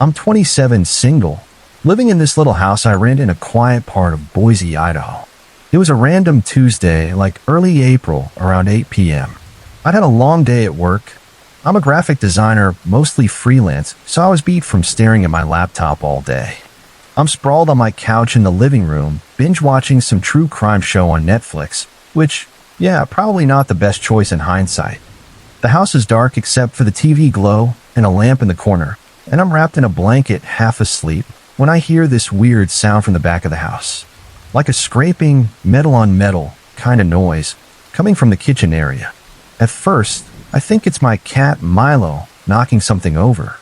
I'm 27, single, living in this little house I rent in a quiet part of Boise, Idaho. It was a random Tuesday, like early April, around 8 p.m. I'd had a long day at work. I'm a graphic designer, mostly freelance, so I was beat from staring at my laptop all day. I'm sprawled on my couch in the living room, binge-watching some true crime show on Netflix, which, yeah, probably not the best choice in hindsight. The house is dark except for the TV glow and a lamp in the corner, and I'm wrapped in a blanket, half asleep, when I hear this weird sound from the back of the house. Like a scraping, metal-on-metal kind of noise coming from the kitchen area. At first, I think it's my cat Milo knocking something over.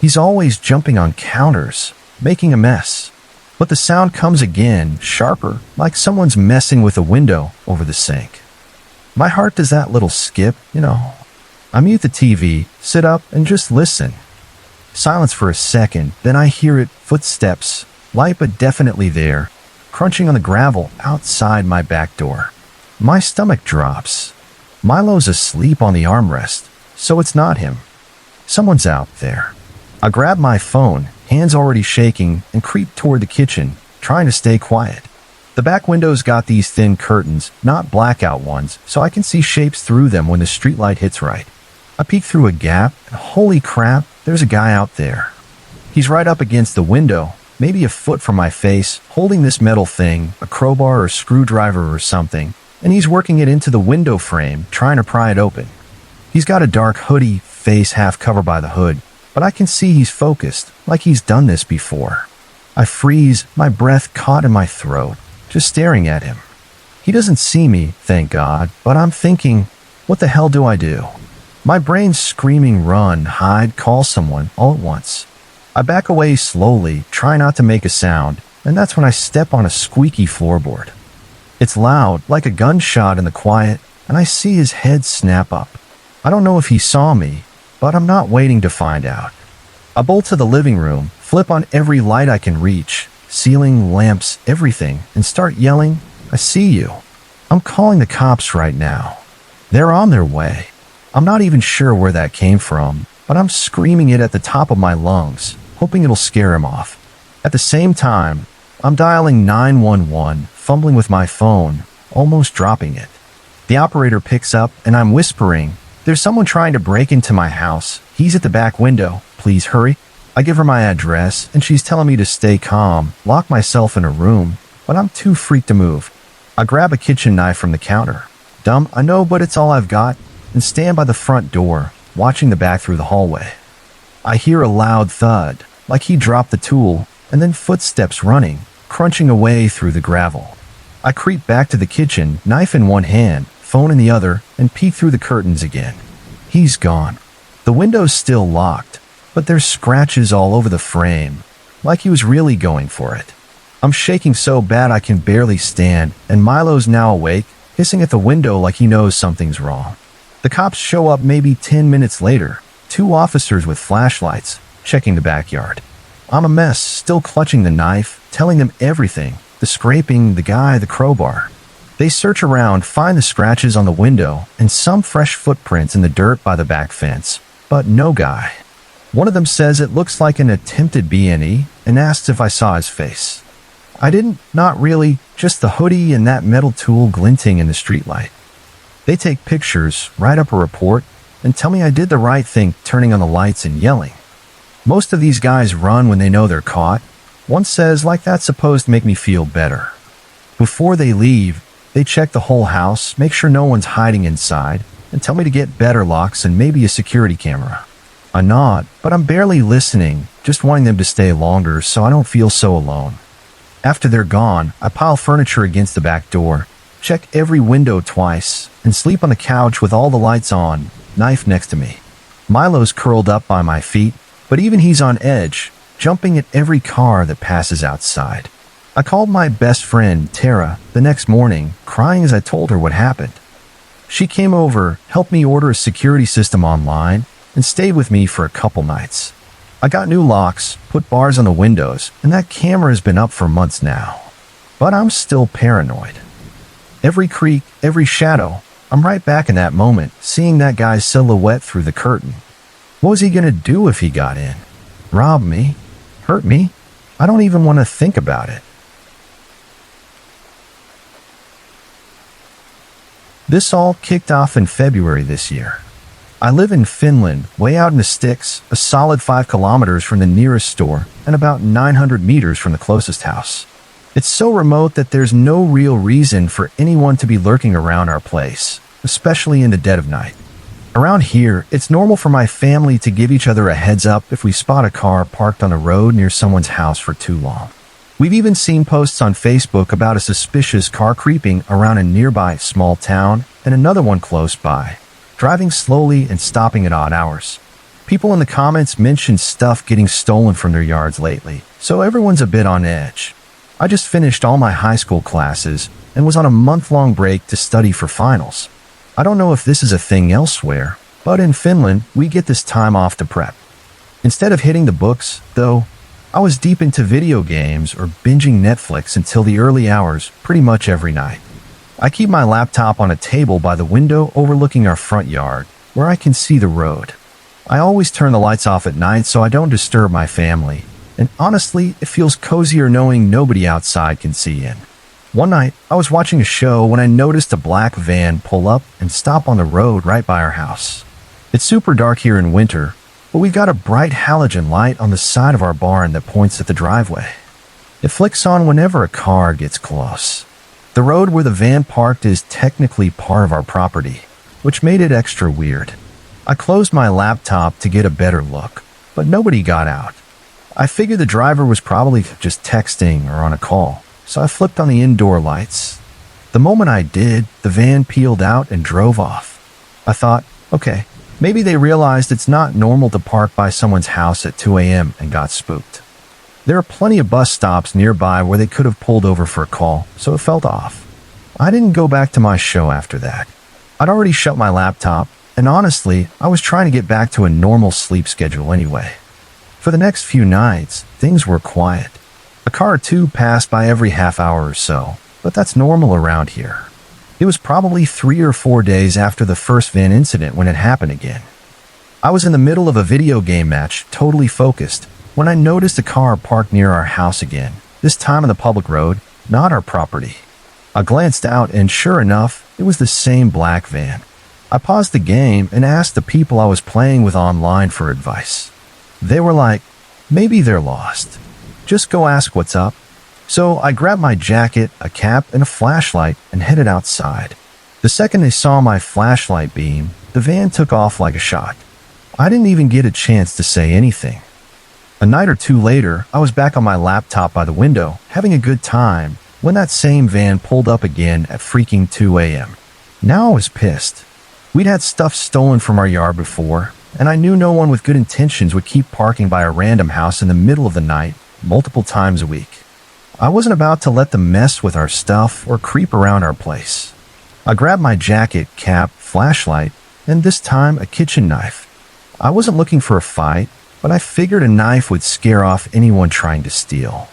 He's always jumping on counters, making a mess. But the sound comes again, sharper, like someone's messing with a window over the sink. My heart does that little skip, I mute the TV, sit up, and just listen. Silence for a second, then I hear it, footsteps, light but definitely there, crunching on the gravel outside my back door. My stomach drops. Milo's asleep on the armrest, so it's not him. Someone's out there. I grab my phone, hands already shaking, and creep toward the kitchen, trying to stay quiet. The back window's got these thin curtains, not blackout ones, so I can see shapes through them when the streetlight hits right. I peek through a gap, and holy crap, there's a guy out there. He's right up against the window, maybe a foot from my face, holding this metal thing, a crowbar or screwdriver or something, and he's working it into the window frame, trying to pry it open. He's got a dark hoodie, face half covered by the hood, but I can see he's focused, like he's done this before. I freeze, my breath caught in my throat, just staring at him. He doesn't see me, thank God, but I'm thinking, what the hell do I do? My brain's screaming run, hide, call someone, all at once. I back away slowly, try not to make a sound, and that's when I step on a squeaky floorboard. It's loud, like a gunshot in the quiet, and I see his head snap up. I don't know if he saw me, but I'm not waiting to find out. I bolt to the living room, flip on every light I can reach, ceiling, lamps, everything, and start yelling, "I see you. I'm calling the cops right now. They're on their way." I'm not even sure where that came from, but I'm screaming it at the top of my lungs, hoping it'll scare him off. At the same time, I'm dialing 911, fumbling with my phone, almost dropping it. The operator picks up, and I'm whispering, "There's someone trying to break into my house. He's at the back window. Please hurry." I give her my address, and she's telling me to stay calm, lock myself in a room, but I'm too freaked to move. I grab a kitchen knife from the counter. Dumb, I know, but it's all I've got, and stand by the front door, watching the back through the hallway. I hear a loud thud, like he dropped the tool, and then footsteps running, crunching away through the gravel. I creep back to the kitchen, knife in one hand, phone in the other, and peek through the curtains again. He's gone. The window's still locked, but there's scratches all over the frame, like he was really going for it. I'm shaking so bad I can barely stand, and Milo's now awake, hissing at the window like he knows something's wrong. The cops show up maybe 10 minutes later, 2 officers with flashlights, checking the backyard. I'm a mess, still clutching the knife, telling them everything, the scraping, the guy, the crowbar. They search around, find the scratches on the window, and some fresh footprints in the dirt by the back fence, but no guy. One of them says it looks like an attempted B&E and asks if I saw his face. I didn't, not really, just the hoodie and that metal tool glinting in the streetlight. They take pictures, write up a report, and tell me I did the right thing turning on the lights and yelling. Most of these guys run when they know they're caught. One says like that's supposed to make me feel better. Before they leave, they check the whole house, make sure no one's hiding inside, and tell me to get better locks and maybe a security camera. I nod, but I'm barely listening, just wanting them to stay longer so I don't feel so alone. After they're gone, I pile furniture against the back door, check every window twice, and sleep on the couch with all the lights on, knife next to me. Milo's curled up by my feet, but even he's on edge, jumping at every car that passes outside. I called my best friend, Tara, the next morning, crying as I told her what happened. She came over, helped me order a security system online, and stayed with me for a couple nights. I got new locks, put bars on the windows, and that camera has been up for months now. But I'm still paranoid. Every creak, every shadow, I'm right back in that moment, seeing that guy's silhouette through the curtain. What was he gonna do if he got in? rob me, hurt me. I don't even want to think about it. This all kicked off in February this year. I live in Finland, way out in the sticks, a solid 5 kilometers from the nearest store and about 900 meters from the closest house. It's so remote that there's no real reason for anyone to be lurking around our place, especially in the dead of night. Around here, it's normal for my family to give each other a heads up if we spot a car parked on the road near someone's house for too long. We've even seen posts on Facebook about a suspicious car creeping around a nearby small town and another one close by, driving slowly and stopping at odd hours. People in the comments mention stuff getting stolen from their yards lately, so everyone's a bit on edge. I just finished all my high school classes and was on a month-long break to study for finals. I don't know if this is a thing elsewhere, but in Finland, we get this time off to prep. Instead of hitting the books, though, I was deep into video games or binging Netflix until the early hours pretty much every night. I keep my laptop on a table by the window overlooking our front yard, where I can see the road. I always turn the lights off at night so I don't disturb my family, and honestly, it feels cozier knowing nobody outside can see in. One night, I was watching a show when I noticed a black van pull up and stop on the road right by our house. It's super dark here in winter, but we've got a bright halogen light on the side of our barn that points at the driveway. It flicks on whenever a car gets close. The road where the van parked is technically part of our property, which made it extra weird. I closed my laptop to get a better look, but nobody got out. I figured the driver was probably just texting or on a call, so I flipped on the indoor lights. The moment I did, the van peeled out and drove off. I thought, okay, maybe they realized it's not normal to park by someone's house at 2 a.m. and got spooked. There are plenty of bus stops nearby where they could have pulled over for a call, so it felt off. I didn't go back to my show after that. I'd already shut my laptop, and honestly, I was trying to get back to a normal sleep schedule anyway. For the next few nights, things were quiet. A car or two passed by every half hour or so, but that's normal around here. It was probably 3 or 4 days after the first van incident when it happened again. I was in the middle of a video game match, totally focused, when I noticed a car parked near our house again, this time on the public road, not our property. I glanced out and sure enough, it was the same black van. I paused the game and asked the people I was playing with online for advice. They were like, maybe they're lost. Just go ask what's up. So I grabbed my jacket, a cap, and a flashlight and headed outside. The second they saw my flashlight beam, the van took off like a shot. I didn't even get a chance to say anything. A night or two later, I was back on my laptop by the window, having a good time, when that same van pulled up again at freaking 2 a.m. Now I was pissed. We'd had stuff stolen from our yard before, and I knew no one with good intentions would keep parking by a random house in the middle of the night, multiple times a week. I wasn't about to let them mess with our stuff or creep around our place. I grabbed my jacket, cap, flashlight, and this time a kitchen knife. I wasn't looking for a fight, but I figured a knife would scare off anyone trying to steal.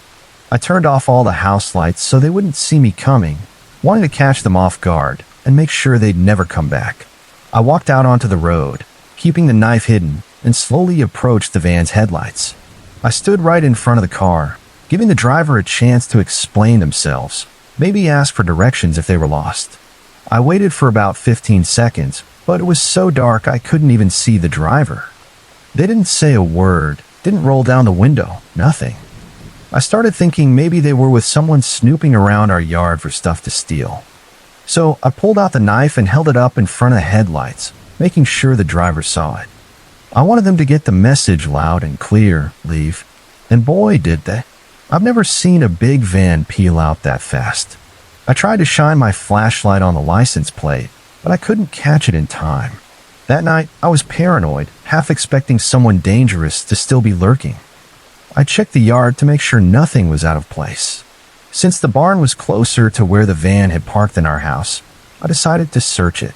I turned off all the house lights so they wouldn't see me coming, wanting to catch them off guard and make sure they'd never come back. I walked out onto the road, keeping the knife hidden, and slowly approached the van's headlights. I stood right in front of the car, giving the driver a chance to explain themselves, maybe ask for directions if they were lost. I waited for about 15 seconds, but it was so dark I couldn't even see the driver. They didn't say a word, didn't roll down the window, nothing. I started thinking maybe they were with someone snooping around our yard for stuff to steal. So I pulled out the knife and held it up in front of the headlights, making sure the driver saw it. I wanted them to get the message loud and clear, leave. And boy, did they. I've never seen a big van peel out that fast. I tried to shine my flashlight on the license plate, but I couldn't catch it in time. That night, I was paranoid, half expecting someone dangerous to still be lurking. I checked the yard to make sure nothing was out of place. Since the barn was closer to where the van had parked than our house, I decided to search it.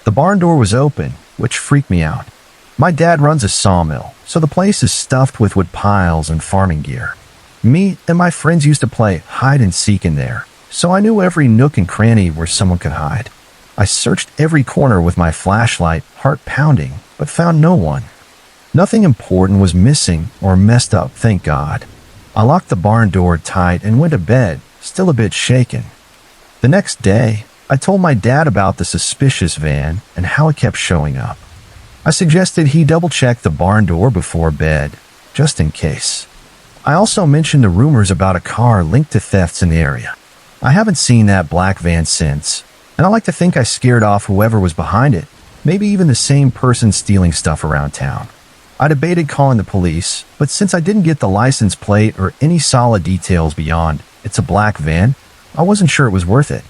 The barn door was open, which freaked me out. My dad runs a sawmill, so the place is stuffed with wood piles and farming gear. Me and my friends used to play hide and seek in there, so I knew every nook and cranny where someone could hide. I searched every corner with my flashlight, heart pounding, but found no one. Nothing important was missing or messed up, thank God. I locked the barn door tight and went to bed, still a bit shaken. The next day, I told my dad about the suspicious van and how it kept showing up. I suggested he double-check the barn door before bed, just in case. I also mentioned the rumors about a car linked to thefts in the area. I haven't seen that black van since, and I like to think I scared off whoever was behind it, maybe even the same person stealing stuff around town. I debated calling the police, but since I didn't get the license plate or any solid details beyond it's a black van, I wasn't sure it was worth it.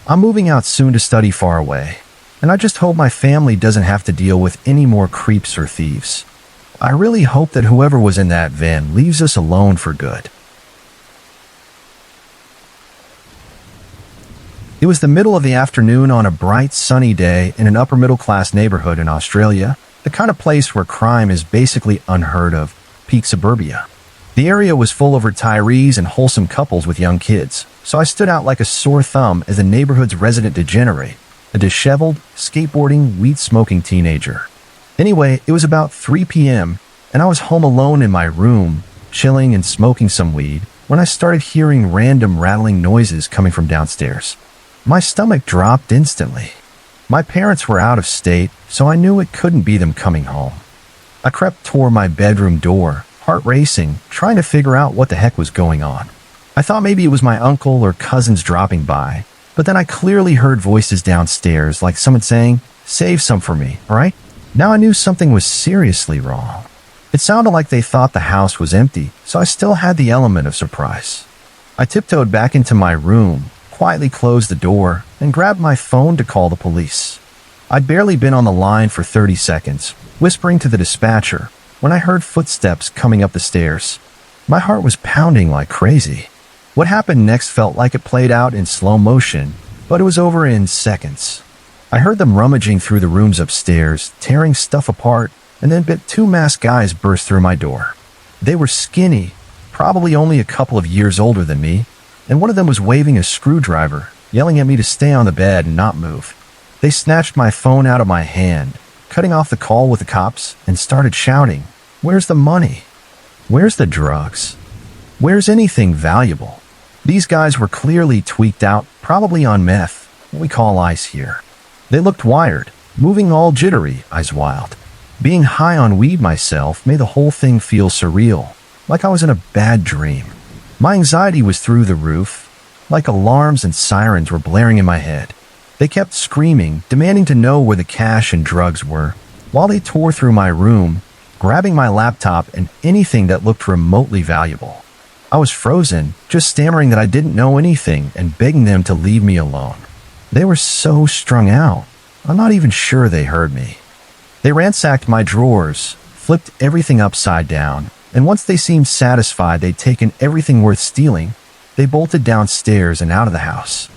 I'm moving out soon to study far away, and I just hope my family doesn't have to deal with any more creeps or thieves. I really hope that whoever was in that van leaves us alone for good. It was the middle of the afternoon on a bright, sunny day in an upper-middle-class neighborhood in Australia, the kind of place where crime is basically unheard of, peak suburbia. The area was full of retirees and wholesome couples with young kids, so I stood out like a sore thumb as the neighborhood's resident degenerate, a disheveled, skateboarding, weed-smoking teenager. Anyway, it was about 3 p.m., and I was home alone in my room, chilling and smoking some weed, when I started hearing random rattling noises coming from downstairs. My stomach dropped instantly. My parents were out of state, so I knew it couldn't be them coming home. I crept toward my bedroom door, heart racing, trying to figure out what the heck was going on. I thought maybe it was my uncle or cousins dropping by, but then I clearly heard voices downstairs like someone saying, "Save some for me, all right?" Now I knew something was seriously wrong. It sounded like they thought the house was empty, so I still had the element of surprise. I tiptoed back into my room, quietly closed the door, and grabbed my phone to call the police. I'd barely been on the line for 30 seconds, whispering to the dispatcher, when I heard footsteps coming up the stairs. My heart was pounding like crazy. What happened next felt like it played out in slow motion, but it was over in seconds. I heard them rummaging through the rooms upstairs, tearing stuff apart, and then two masked guys burst through my door. They were skinny, probably only a couple of years older than me, and one of them was waving a screwdriver, yelling at me to stay on the bed and not move. They snatched my phone out of my hand, cutting off the call with the cops, and started shouting, "Where's the money? Where's the drugs? Where's anything valuable?" These guys were clearly tweaked out, probably on meth, what we call ice here. They looked wired, moving all jittery, eyes wild. Being high on weed myself made the whole thing feel surreal, like I was in a bad dream. My anxiety was through the roof, like alarms and sirens were blaring in my head. They kept screaming, demanding to know where the cash and drugs were, while they tore through my room, grabbing my laptop and anything that looked remotely valuable. I was frozen, just stammering that I didn't know anything and begging them to leave me alone. They were so strung out, I'm not even sure they heard me. They ransacked my drawers, flipped everything upside down, and once they seemed satisfied they'd taken everything worth stealing, they bolted downstairs and out of the house.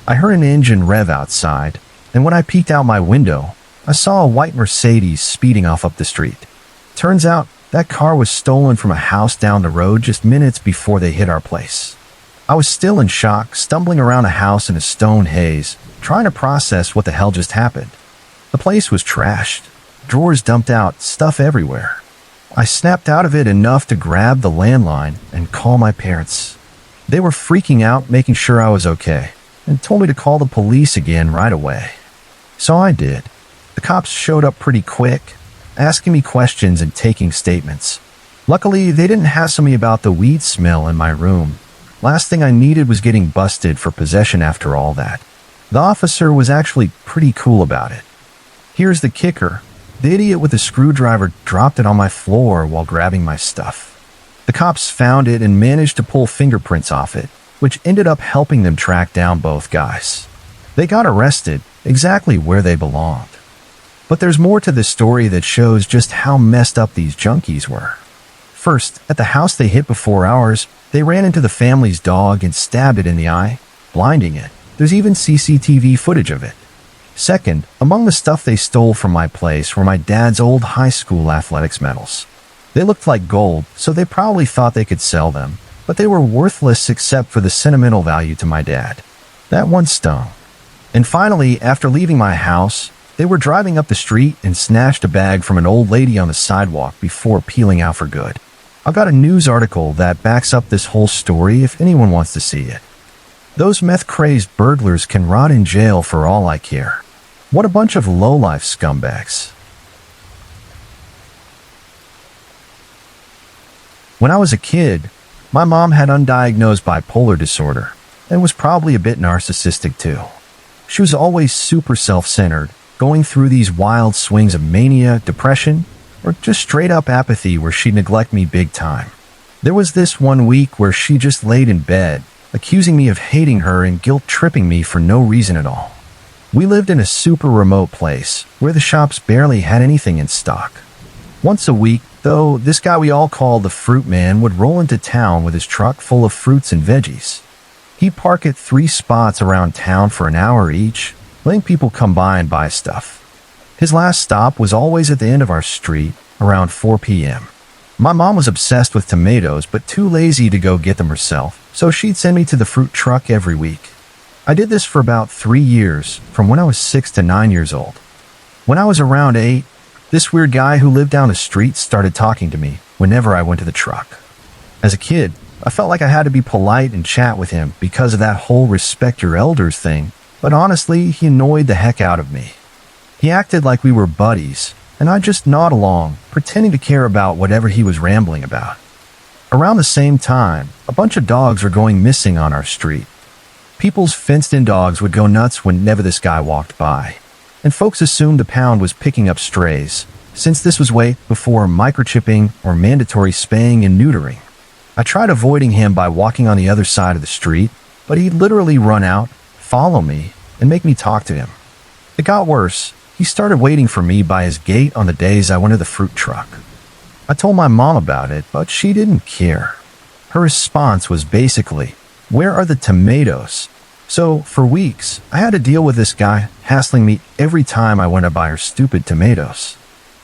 I heard an engine rev outside, and when I peeked out my window, I saw a white Mercedes speeding off up the street. Turns out, that car was stolen from a house down the road just minutes before they hit our place. I was still in shock, stumbling around a house in a stone haze, trying to process what the hell just happened. The place was trashed, drawers dumped out, stuff everywhere. I snapped out of it enough to grab the landline and call my parents. They were freaking out, making sure I was okay, and told me to call the police again right away. So I did. The cops showed up pretty quick, asking me questions and taking statements. Luckily, they didn't hassle me about the weed smell in my room. Last thing I needed was getting busted for possession after all that. The officer was actually pretty cool about it. Here's the kicker. The idiot with the screwdriver dropped it on my floor while grabbing my stuff. The cops found it and managed to pull fingerprints off it, which ended up helping them track down both guys. They got arrested, exactly where they belonged. But there's more to this story that shows just how messed up these junkies were. First, at the house they hit before ours, they ran into the family's dog and stabbed it in the eye, blinding it. There's even CCTV footage of it. Second, among the stuff they stole from my place were my dad's old high school athletics medals. They looked like gold, so they probably thought they could sell them, but they were worthless except for the sentimental value to my dad. That one stung. And finally, after leaving my house, They were driving up the street and snatched a bag from an old lady on the sidewalk before peeling out for good. I've got a news article that backs up this whole story if anyone wants to see it. Those meth-crazed burglars can rot in jail for all I care. What a bunch of low-life scumbags. When I was a kid, my mom had undiagnosed bipolar disorder and was probably a bit narcissistic too. She was always super self-centered, going through these wild swings of mania, depression, or just straight-up apathy where she'd neglect me big time. There was this one week where she just laid in bed, accusing me of hating her and guilt-tripping me for no reason at all. We lived in a super remote place where the shops barely had anything in stock. Once a week, though, this guy we all called the Fruit Man would roll into town with his truck full of fruits and veggies. He'd park at 3 spots around town for an hour each, letting people come by and buy stuff. His last stop was always at the end of our street, around 4 p.m. My mom was obsessed with tomatoes, but too lazy to go get them herself, so she'd send me to the fruit truck every week. I did this for about 3 years, from when I was 6 to 9 years old. When I was around 8, this weird guy who lived down the street started talking to me whenever I went to the truck. As a kid, I felt like I had to be polite and chat with him because of that whole respect your elders thing, but honestly, he annoyed the heck out of me. He acted like we were buddies, and I'd just nod along, pretending to care about whatever he was rambling about. Around the same time, a bunch of dogs were going missing on our street. People's fenced-in dogs would go nuts whenever this guy walked by, and folks assumed the pound was picking up strays, since this was way before microchipping or mandatory spaying and neutering. I tried avoiding him by walking on the other side of the street, but he'd literally run out, follow me, and make me talk to him. It got worse. He started waiting for me by his gate on the days I went to the fruit truck. I told my mom about it, but she didn't care. Her response was basically, "Where are the tomatoes?" So, for weeks, I had to deal with this guy hassling me every time I went to buy her stupid tomatoes.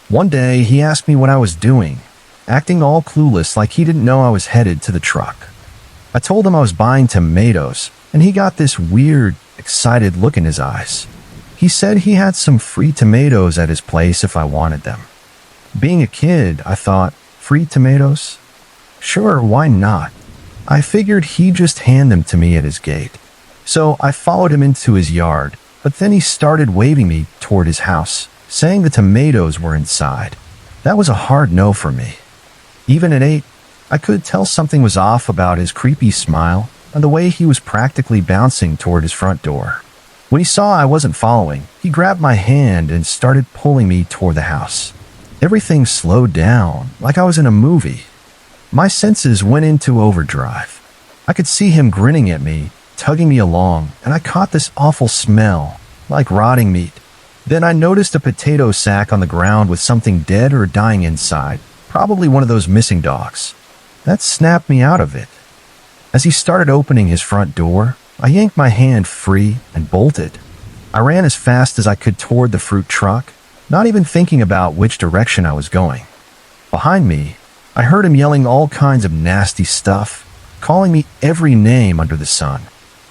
One day, he asked me what I was doing, acting all clueless like he didn't know I was headed to the truck. I told him I was buying tomatoes, and he got this weird, excited look in his eyes. He said he had some free tomatoes at his place if I wanted them. Being a kid, I thought, free tomatoes? Sure, why not? I figured he'd just hand them to me at his gate. So I followed him into his yard, but then he started waving me toward his house, saying the tomatoes were inside. That was a hard no for me. Even at 8, I could tell something was off about his creepy smile and the way he was practically bouncing toward his front door. When he saw I wasn't following, he grabbed my hand and started pulling me toward the house. Everything slowed down, like I was in a movie. My senses went into overdrive. I could see him grinning at me, tugging me along, and I caught this awful smell, like rotting meat. Then I noticed a potato sack on the ground with something dead or dying inside, probably one of those missing dogs. That snapped me out of it. As he started opening his front door, I yanked my hand free and bolted. I ran as fast as I could toward the fruit truck, not even thinking about which direction I was going. Behind me, I heard him yelling all kinds of nasty stuff, calling me every name under the sun.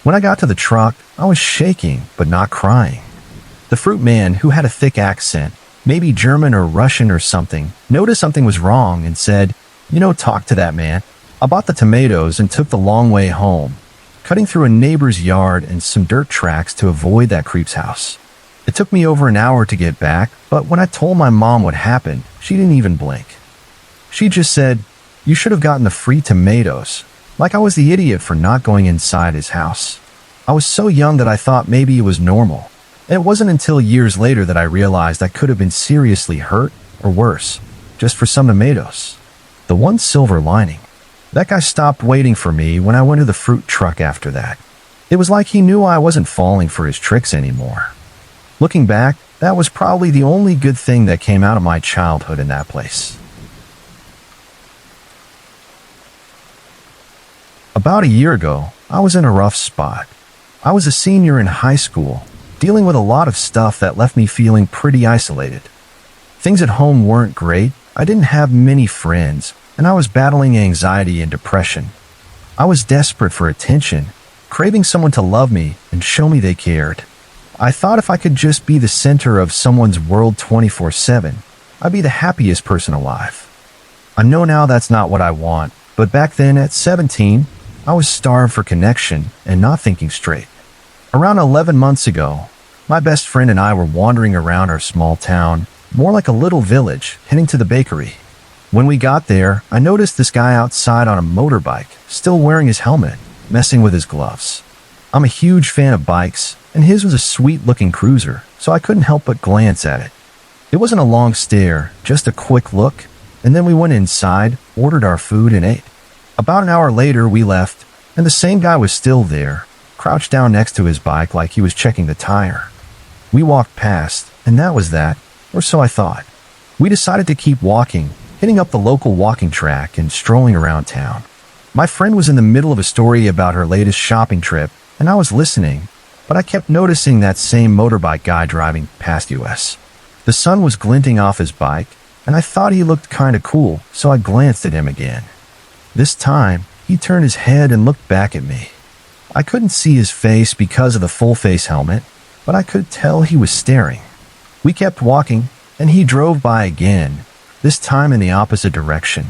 When I got to the truck, I was shaking but not crying. The fruit man, who had a thick accent, maybe German or Russian or something, noticed something was wrong and said, "Talk to that man." I bought the tomatoes and took the long way home, cutting through a neighbor's yard and some dirt tracks to avoid that creep's house. It took me over an hour to get back, but when I told my mom what happened, she didn't even blink. She just said, "You should have gotten the free tomatoes," like I was the idiot for not going inside his house. I was so young that I thought maybe it was normal, and it wasn't until years later that I realized I could have been seriously hurt, or worse, just for some tomatoes. The one silver lining. That guy stopped waiting for me when I went to the fruit truck after that. It was like he knew I wasn't falling for his tricks anymore. Looking back, that was probably the only good thing that came out of my childhood in that place. About a year ago, I was in a rough spot. I was a senior in high school, dealing with a lot of stuff that left me feeling pretty isolated. Things at home weren't great, I didn't have many friends, and I was battling anxiety and depression. I was desperate for attention, craving someone to love me and show me they cared. I thought if I could just be the center of someone's world 24/7, I'd be the happiest person alive. I know now that's not what I want, but back then at 17, I was starved for connection and not thinking straight. Around 11 months ago, my best friend and I were wandering around our small town, more like a little village, heading to the bakery. When we got there, I noticed this guy outside on a motorbike, still wearing his helmet, messing with his gloves. I'm a huge fan of bikes, and his was a sweet-looking cruiser, so I couldn't help but glance at it. It wasn't a long stare, just a quick look, and then we went inside, ordered our food, and ate. About an hour later, we left, and the same guy was still there, crouched down next to his bike like he was checking the tire. We walked past, and that was that, or so I thought. We decided to keep walking, hitting up the local walking track and strolling around town. My friend was in the middle of a story about her latest shopping trip, and I was listening, but I kept noticing that same motorbike guy driving past us. The sun was glinting off his bike, and I thought he looked kinda cool, so I glanced at him again. This time, he turned his head and looked back at me. I couldn't see his face because of the full-face helmet, but I could tell he was staring. We kept walking, and he drove by again, this time in the opposite direction.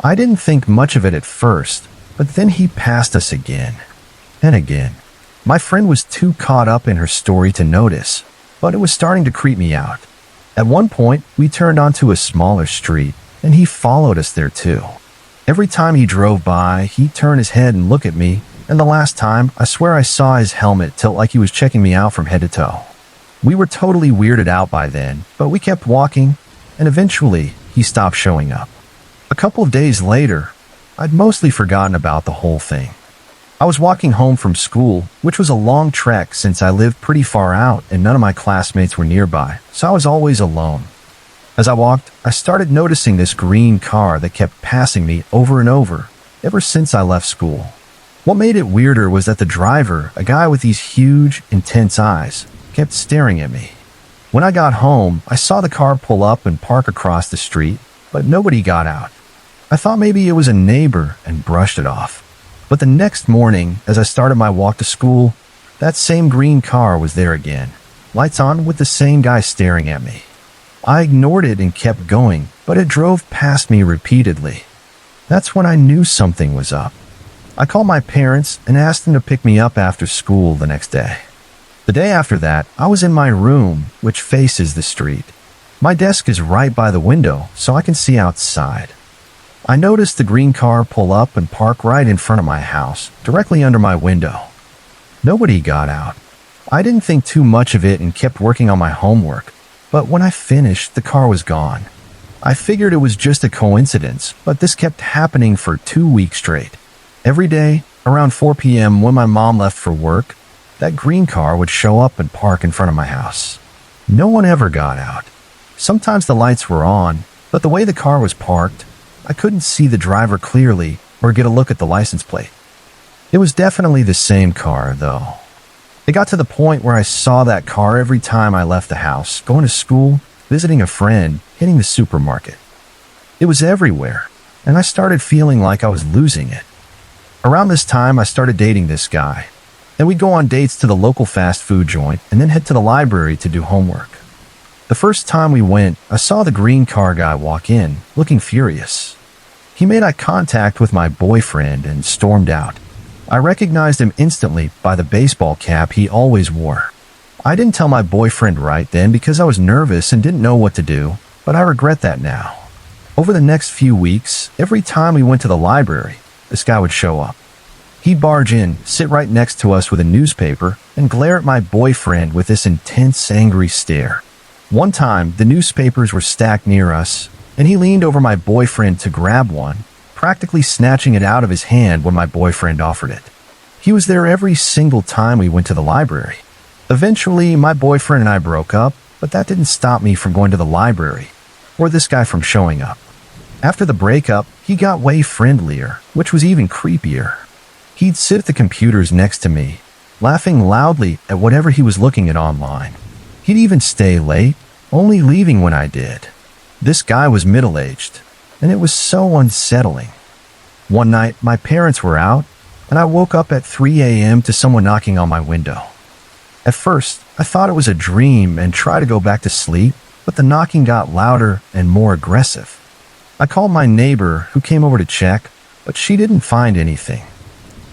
I didn't think much of it at first, but then he passed us again, and again. My friend was too caught up in her story to notice, but it was starting to creep me out. At one point, we turned onto a smaller street, and he followed us there too. Every time he drove by, he'd turn his head and look at me, and the last time, I swear I saw his helmet tilt like he was checking me out from head to toe. We were totally weirded out by then, but we kept walking, and eventually, he stopped showing up. A couple of days later, I'd mostly forgotten about the whole thing. I was walking home from school, which was a long trek since I lived pretty far out and none of my classmates were nearby, so I was always alone. As I walked, I started noticing this green car that kept passing me over and over, ever since I left school. What made it weirder was that the driver, a guy with these huge, intense eyes, kept staring at me. When I got home, I saw the car pull up and park across the street, but nobody got out. I thought maybe it was a neighbor and brushed it off. But the next morning, as I started my walk to school, that same green car was there again, lights on with the same guy staring at me. I ignored it and kept going, but it drove past me repeatedly. That's when I knew something was up. I called my parents and asked them to pick me up after school the next day. The day after that, I was in my room, which faces the street. My desk is right by the window, so I can see outside. I noticed the green car pull up and park right in front of my house, directly under my window. Nobody got out. I didn't think too much of it and kept working on my homework, but when I finished, the car was gone. I figured it was just a coincidence, but this kept happening for 2 weeks straight. Every day, around 4 p.m. when my mom left for work, that green car would show up and park in front of my house. No one ever got out. Sometimes the lights were on, but the way the car was parked, I couldn't see the driver clearly or get a look at the license plate. It was definitely the same car, though. It got to the point where I saw that car every time I left the house, going to school, visiting a friend, hitting the supermarket. It was everywhere, and I started feeling like I was losing it. Around this time, I started dating this guy, and we'd go on dates to the local fast food joint and then head to the library to do homework. The first time we went, I saw the green car guy walk in, looking furious. He made eye contact with my boyfriend and stormed out. I recognized him instantly by the baseball cap he always wore. I didn't tell my boyfriend right then because I was nervous and didn't know what to do, but I regret that now. Over the next few weeks, every time we went to the library, this guy would show up. He'd barge in, sit right next to us with a newspaper, and glare at my boyfriend with this intense, angry stare. One time, the newspapers were stacked near us, and he leaned over my boyfriend to grab one, practically snatching it out of his hand when my boyfriend offered it. He was there every single time we went to the library. Eventually, my boyfriend and I broke up, but that didn't stop me from going to the library, or this guy from showing up. After the breakup, he got way friendlier, which was even creepier. He'd sit at the computers next to me, laughing loudly at whatever he was looking at online. He'd even stay late, only leaving when I did. This guy was middle-aged, and it was so unsettling. One night, my parents were out, and I woke up at 3 a.m. to someone knocking on my window. At first, I thought it was a dream and tried to go back to sleep, but the knocking got louder and more aggressive. I called my neighbor, who came over to check, but she didn't find anything.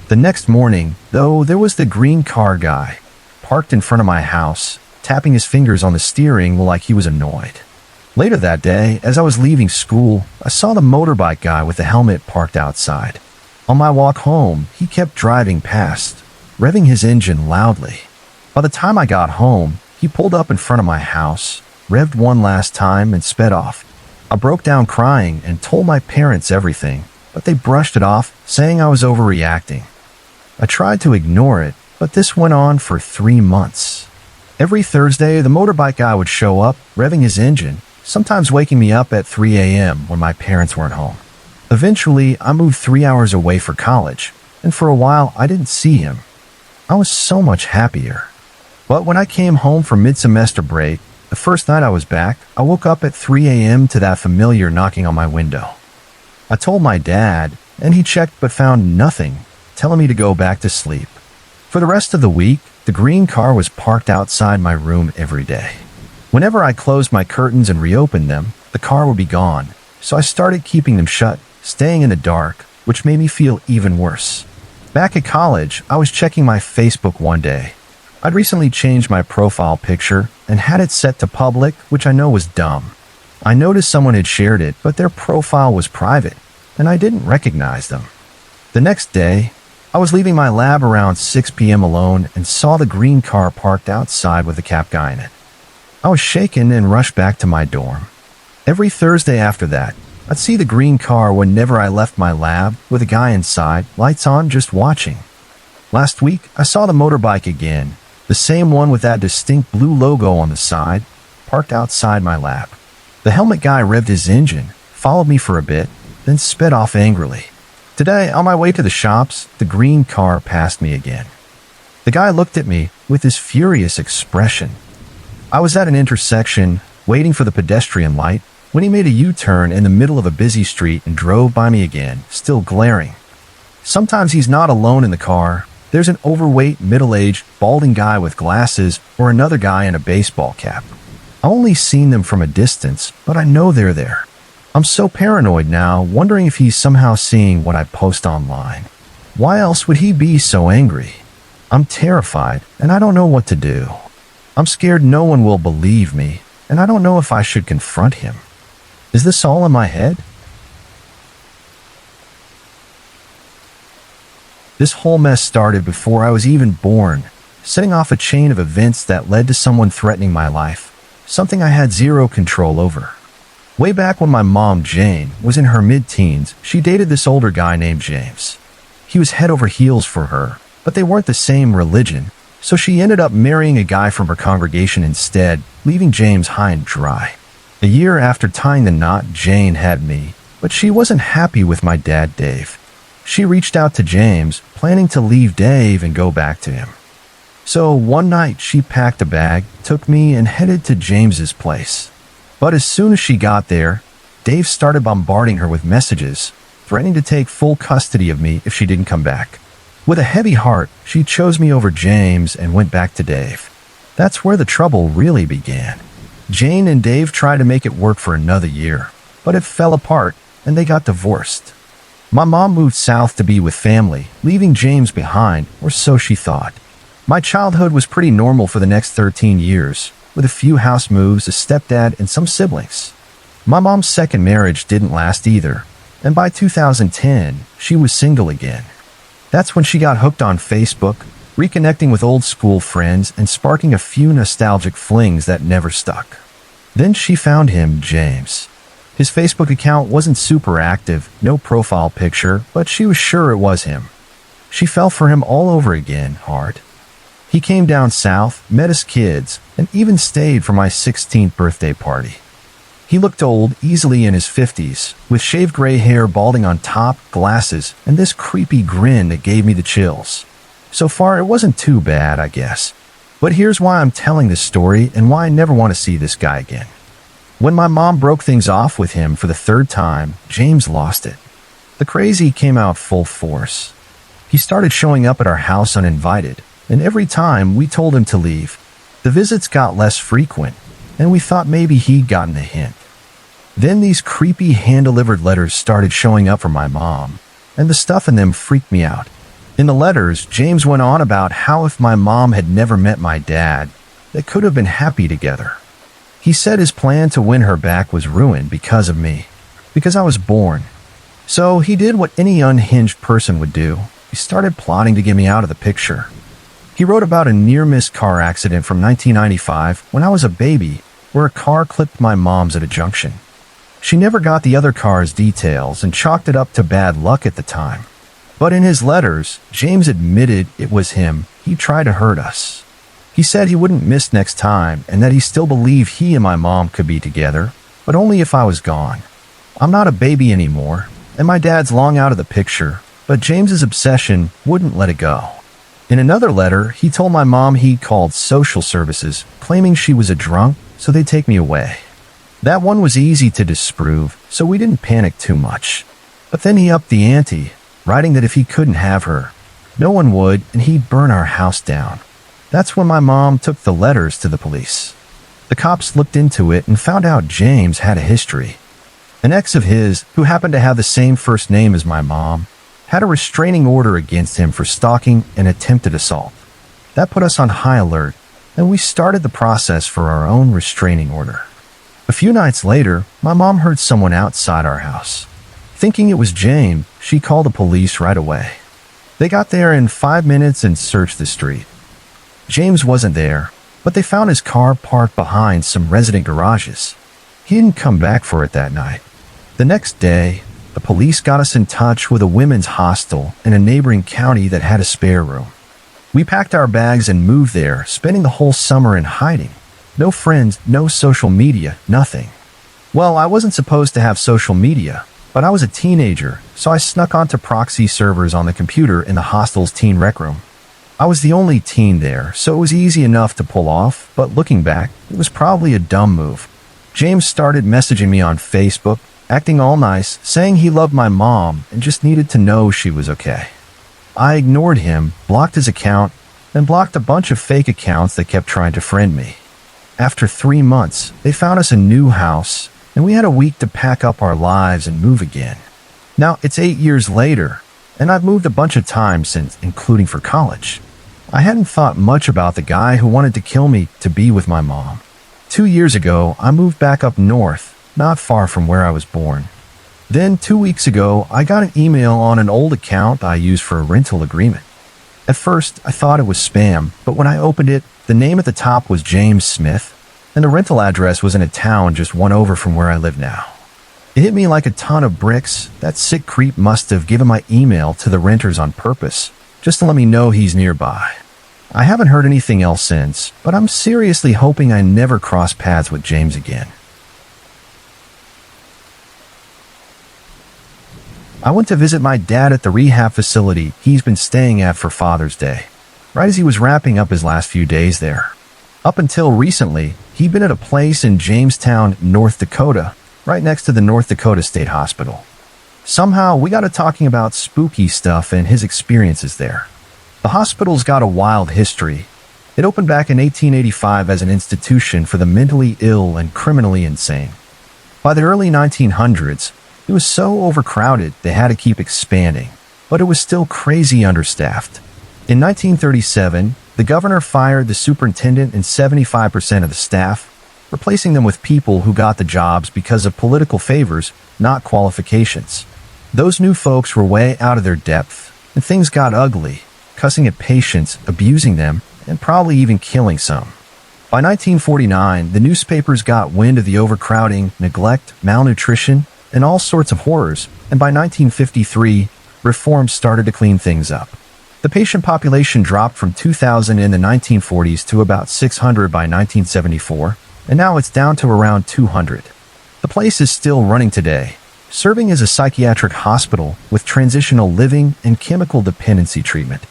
The next morning, though, there was the green car guy, parked in front of my house, tapping his fingers on the steering wheel like he was annoyed. Later that day, as I was leaving school, I saw the motorbike guy with the helmet parked outside. On my walk home, he kept driving past, revving his engine loudly. By the time I got home, he pulled up in front of my house, revved one last time, and sped off. I broke down crying and told my parents everything, but they brushed it off, saying I was overreacting. I tried to ignore it, but this went on for 3 months. Every Thursday, the motorbike guy would show up, revving his engine, sometimes waking me up at 3 a.m. when my parents weren't home. Eventually, I moved 3 hours away for college, and for a while, I didn't see him. I was so much happier. But when I came home for mid-semester break, the first night I was back, I woke up at 3 a.m. to that familiar knocking on my window. I told my dad, and he checked but found nothing, telling me to go back to sleep. For the rest of the week, the green car was parked outside my room every day. Whenever I closed my curtains and reopened them, the car would be gone, so I started keeping them shut, staying in the dark, which made me feel even worse. Back at college, I was checking my Facebook one day. I'd recently changed my profile picture and had it set to public, which I know was dumb. I noticed someone had shared it, but their profile was private, and I didn't recognize them. The next day, I was leaving my lab around 6 p.m. alone and saw the green car parked outside with a cap guy in it. I was shaken and rushed back to my dorm. Every Thursday after that, I'd see the green car whenever I left my lab with a guy inside, lights on, just watching. Last week, I saw the motorbike again, the same one with that distinct blue logo on the side, parked outside my lab. The helmet guy revved his engine, followed me for a bit, then sped off angrily. Today, on my way to the shops, the green car passed me again. The guy looked at me with this furious expression. I was at an intersection, waiting for the pedestrian light, when he made a U-turn in the middle of a busy street and drove by me again, still glaring. Sometimes he's not alone in the car. There's an overweight, middle-aged, balding guy with glasses or another guy in a baseball cap. I've only seen them from a distance, but I know they're there. I'm so paranoid now, wondering if he's somehow seeing what I post online. Why else would he be so angry? I'm terrified, and I don't know what to do. I'm scared no one will believe me, and I don't know if I should confront him. Is this all in my head? This whole mess started before I was even born, setting off a chain of events that led to someone threatening my life, something I had zero control over. Way back when my mom, Jane, was in her mid-teens, she dated this older guy named James. He was head over heels for her, but they weren't the same religion, so she ended up marrying a guy from her congregation instead, leaving James high and dry. A year after tying the knot, Jane had me, but she wasn't happy with my dad, Dave. She reached out to James, planning to leave Dave and go back to him. So one night, she packed a bag, took me, and headed to James's place. But as soon as she got there, Dave started bombarding her with messages, threatening to take full custody of me if she didn't come back. With a heavy heart, she chose me over James and went back to Dave. That's where the trouble really began. Jane and Dave tried to make it work for another year, but it fell apart and they got divorced. My mom moved south to be with family, leaving James behind, or so she thought. My childhood was pretty normal for the next 13 years, with a few house moves, a stepdad, and some siblings. My mom's second marriage didn't last either, and by 2010, she was single again. That's when she got hooked on Facebook, reconnecting with old school friends and sparking a few nostalgic flings that never stuck. Then she found him, James. His Facebook account wasn't super active, no profile picture, but she was sure it was him. She fell for him all over again, hard. He came down south, met his kids, and even stayed for my 16th birthday party. He looked old, easily in his 50s, with shaved gray hair balding on top, glasses, and this creepy grin that gave me the chills. So far, it wasn't too bad, I guess. But here's why I'm telling this story and why I never want to see this guy again. When my mom broke things off with him for the third time, James lost it. The crazy came out full force. He started showing up at our house uninvited, and every time we told him to leave, the visits got less frequent, and we thought maybe he'd gotten a hint. Then these creepy hand-delivered letters started showing up from my mom, and the stuff in them freaked me out. In the letters, James went on about how if my mom had never met my dad, they could have been happy together. He said his plan to win her back was ruined because of me, because I was born. So he did what any unhinged person would do. He started plotting to get me out of the picture. He wrote about a near-miss car accident from 1995 when I was a baby where a car clipped my mom's at a junction. She never got the other car's details and chalked it up to bad luck at the time. But in his letters, James admitted it was him. He tried to hurt us. He said he wouldn't miss next time and that he still believed he and my mom could be together, but only if I was gone. I'm not a baby anymore, and my dad's long out of the picture, but James's obsession wouldn't let it go. In another letter, he told my mom he'd called social services, claiming she was a drunk, so they'd take me away. That one was easy to disprove, so we didn't panic too much. But then he upped the ante, writing that if he couldn't have her, no one would, and he'd burn our house down. That's when my mom took the letters to the police. The cops looked into it and found out James had a history. An ex of his, who happened to have the same first name as my mom, had a restraining order against him for stalking and attempted assault. That put us on high alert, and we started the process for our own restraining order. A few nights later, my mom heard someone outside our house. Thinking it was James, she called the police right away. They got there in 5 minutes and searched the street. James wasn't there, but they found his car parked behind some resident garages. He didn't come back for it that night. The next day, the police got us in touch with a women's hostel in a neighboring county that had a spare room. We packed our bags and moved there, spending the whole summer in hiding. No friends, no social media, nothing. Well, I wasn't supposed to have social media, but I was a teenager, so I snuck onto proxy servers on the computer in the hostel's teen rec room. I was the only teen there, so it was easy enough to pull off, but looking back, it was probably a dumb move. James started messaging me on Facebook, acting all nice, saying he loved my mom and just needed to know she was okay. I ignored him, blocked his account, and blocked a bunch of fake accounts that kept trying to friend me. After 3 months, they found us a new house, and we had a week to pack up our lives and move again. Now, it's 8 years later, and I've moved a bunch of times since, including for college. I hadn't thought much about the guy who wanted to kill me to be with my mom. 2 years ago, I moved back up north, not far from where I was born. Then 2 weeks ago, I got an email on an old account I used for a rental agreement. At first, I thought it was spam, but when I opened it, the name at the top was James Smith, and the rental address was in a town just one over from where I live now. It hit me like a ton of bricks. That sick creep must have given my email to the renters on purpose, just to let me know he's nearby. I haven't heard anything else since, but I'm seriously hoping I never cross paths with James again. I went to visit my dad at the rehab facility he's been staying at for Father's Day, right as he was wrapping up his last few days there. Up until recently, he'd been at a place in Jamestown, North Dakota, right next to the North Dakota State Hospital. Somehow, we got to talking about spooky stuff and his experiences there. The hospital's got a wild history. It opened back in 1885 as an institution for the mentally ill and criminally insane. By the early 1900s, it was so overcrowded they had to keep expanding, but it was still crazy understaffed. In 1937, the governor fired the superintendent and 75% of the staff, replacing them with people who got the jobs because of political favors, not qualifications. Those new folks were way out of their depth, and things got ugly, cussing at patients, abusing them, and probably even killing some. By 1949, the newspapers got wind of the overcrowding, neglect, malnutrition, and all sorts of horrors, and by 1953, reforms started to clean things up. The patient population dropped from 2,000 in the 1940s to about 600 by 1974, and now it's down to around 200. The place is still running today, serving as a psychiatric hospital with transitional living and chemical dependency treatment.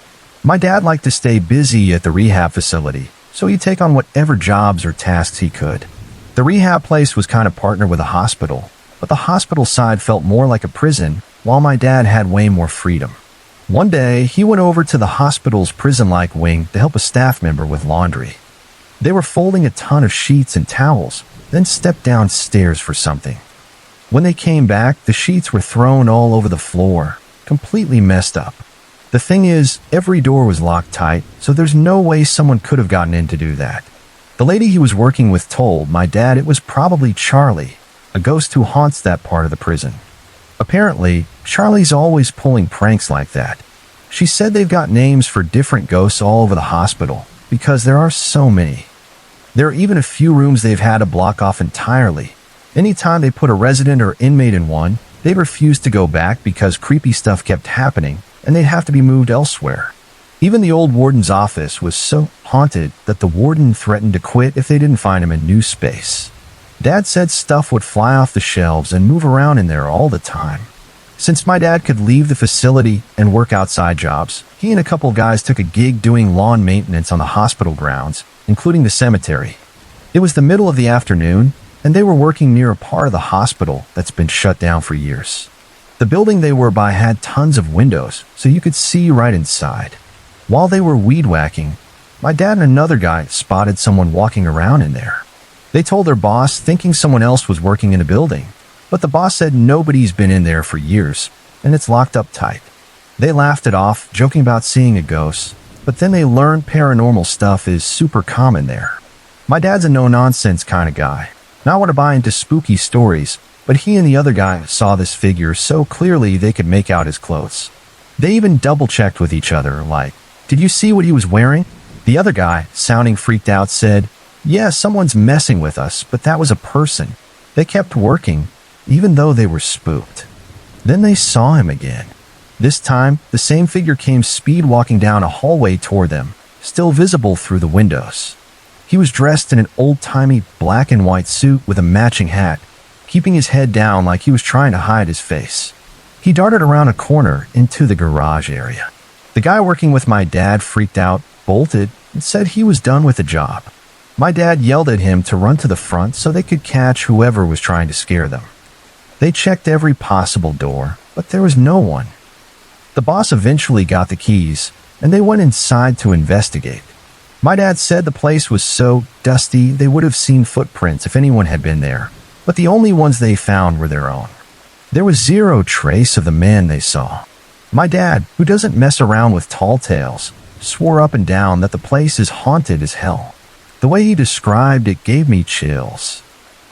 My dad liked to stay busy at the rehab facility, so he'd take on whatever jobs or tasks he could. The rehab place was kind of partnered with a hospital, but the hospital side felt more like a prison, while my dad had way more freedom. One day, he went over to the hospital's prison-like wing to help a staff member with laundry. They were folding a ton of sheets and towels, then stepped downstairs for something. When they came back, the sheets were thrown all over the floor, completely messed up. The thing is, every door was locked tight, so there's no way someone could have gotten in to do that. The lady he was working with told my dad it was probably Charlie, a ghost who haunts that part of the prison. Apparently, Charlie's always pulling pranks like that. She said they've got names for different ghosts all over the hospital, because there are so many. There are even a few rooms they've had to block off entirely. Anytime they put a resident or inmate in one, they'd refuse to go back because creepy stuff kept happening, and they'd have to be moved elsewhere. Even the old warden's office was so haunted that the warden threatened to quit if they didn't find him a new space. Dad said stuff would fly off the shelves and move around in there all the time. Since my dad could leave the facility and work outside jobs, he and a couple guys took a gig doing lawn maintenance on the hospital grounds, including the cemetery. It was the middle of the afternoon, and they were working near a part of the hospital that's been shut down for years. The building they were by had tons of windows, so you could see right inside. While they were weed whacking, my dad and another guy spotted someone walking around in there. They told their boss, thinking someone else was working in the building, but the boss said nobody's been in there for years, and it's locked up tight. They laughed it off, joking about seeing a ghost, but then they learned paranormal stuff is super common there. My dad's a no-nonsense kind of guy, not want to buy into spooky stories, but he and the other guy saw this figure so clearly they could make out his clothes. They even double-checked with each other, like, "Did you see what he was wearing?" The other guy, sounding freaked out, said, "Yeah, someone's messing with us, but that was a person." They kept working, even though they were spooked. Then they saw him again. This time, the same figure came speed-walking down a hallway toward them, still visible through the windows. He was dressed in an old-timey black and white suit with a matching hat, keeping his head down like he was trying to hide his face. He darted around a corner into the garage area. The guy working with my dad freaked out, bolted, and said he was done with the job. My dad yelled at him to run to the front so they could catch whoever was trying to scare them. They checked every possible door, but there was no one. The boss eventually got the keys, and they went inside to investigate. My dad said the place was so dusty they would have seen footprints if anyone had been there, but the only ones they found were their own. There was zero trace of the man they saw. My dad, who doesn't mess around with tall tales, swore up and down that the place is haunted as hell. The way he described it gave me chills.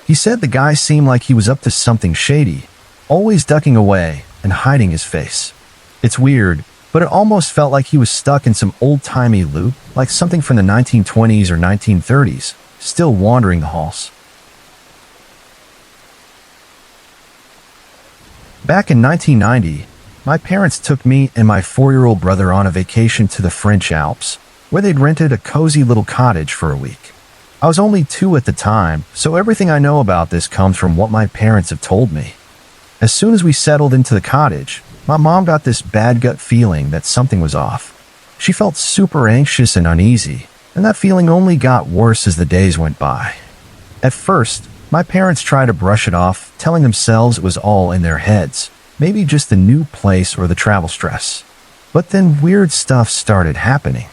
He said the guy seemed like he was up to something shady, always ducking away and hiding his face. It's weird, but it almost felt like he was stuck in some old-timey loop, like something from the 1920s or 1930s, still wandering the halls. Back in 1990, my parents took me and my 4-year-old brother on a vacation to the French Alps, where they'd rented a cozy little cottage for a week. I was only 2 at the time, so everything I know about this comes from what my parents have told me. As soon as we settled into the cottage, my mom got this bad gut feeling that something was off. She felt super anxious and uneasy, and that feeling only got worse as the days went by. At first, my parents tried to brush it off, telling themselves it was all in their heads, maybe just the new place or the travel stress. But then weird stuff started happening.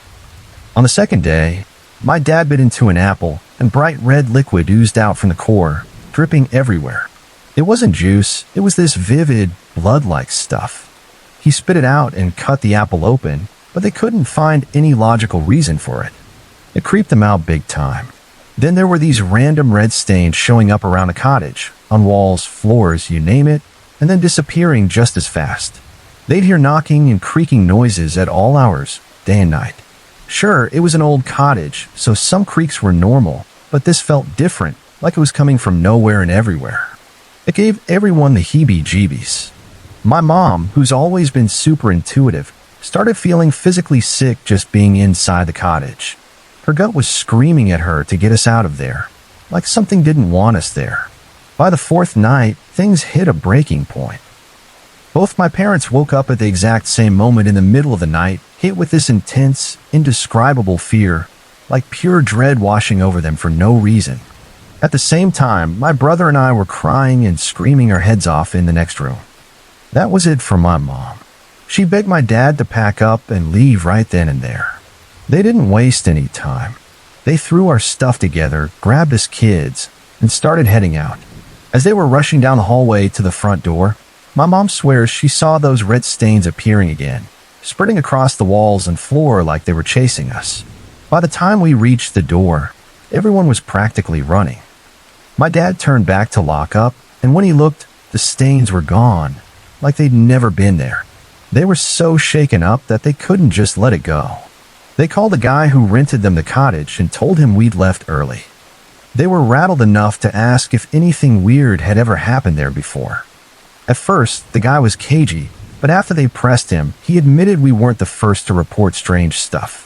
On the second day, my dad bit into an apple, and bright red liquid oozed out from the core, dripping everywhere. It wasn't juice, it was this vivid, blood-like stuff. He spit it out and cut the apple open, but they couldn't find any logical reason for it. It creeped them out big time. Then there were these random red stains showing up around the cottage, on walls, floors, you name it, and then disappearing just as fast. They'd hear knocking and creaking noises at all hours, day and night. Sure, it was an old cottage, so some creaks were normal, but this felt different, like it was coming from nowhere and everywhere. It gave everyone the heebie-jeebies. My mom, who's always been super intuitive, started feeling physically sick just being inside the cottage. Her gut was screaming at her to get us out of there, like something didn't want us there. By the 4th night, things hit a breaking point. Both my parents woke up at the exact same moment in the middle of the night, hit with this intense, indescribable fear, like pure dread washing over them for no reason. At the same time, my brother and I were crying and screaming our heads off in the next room. That was it for my mom. She begged my dad to pack up and leave right then and there. They didn't waste any time. They threw our stuff together, grabbed us kids, and started heading out. As they were rushing down the hallway to the front door, my mom swears she saw those red stains appearing again, spreading across the walls and floor like they were chasing us. By the time we reached the door, everyone was practically running. My dad turned back to lock up, and when he looked, the stains were gone, like they'd never been there. They were so shaken up that they couldn't just let it go. They called the guy who rented them the cottage and told him we'd left early. They were rattled enough to ask if anything weird had ever happened there before. At first, the guy was cagey, but after they pressed him, he admitted we weren't the first to report strange stuff.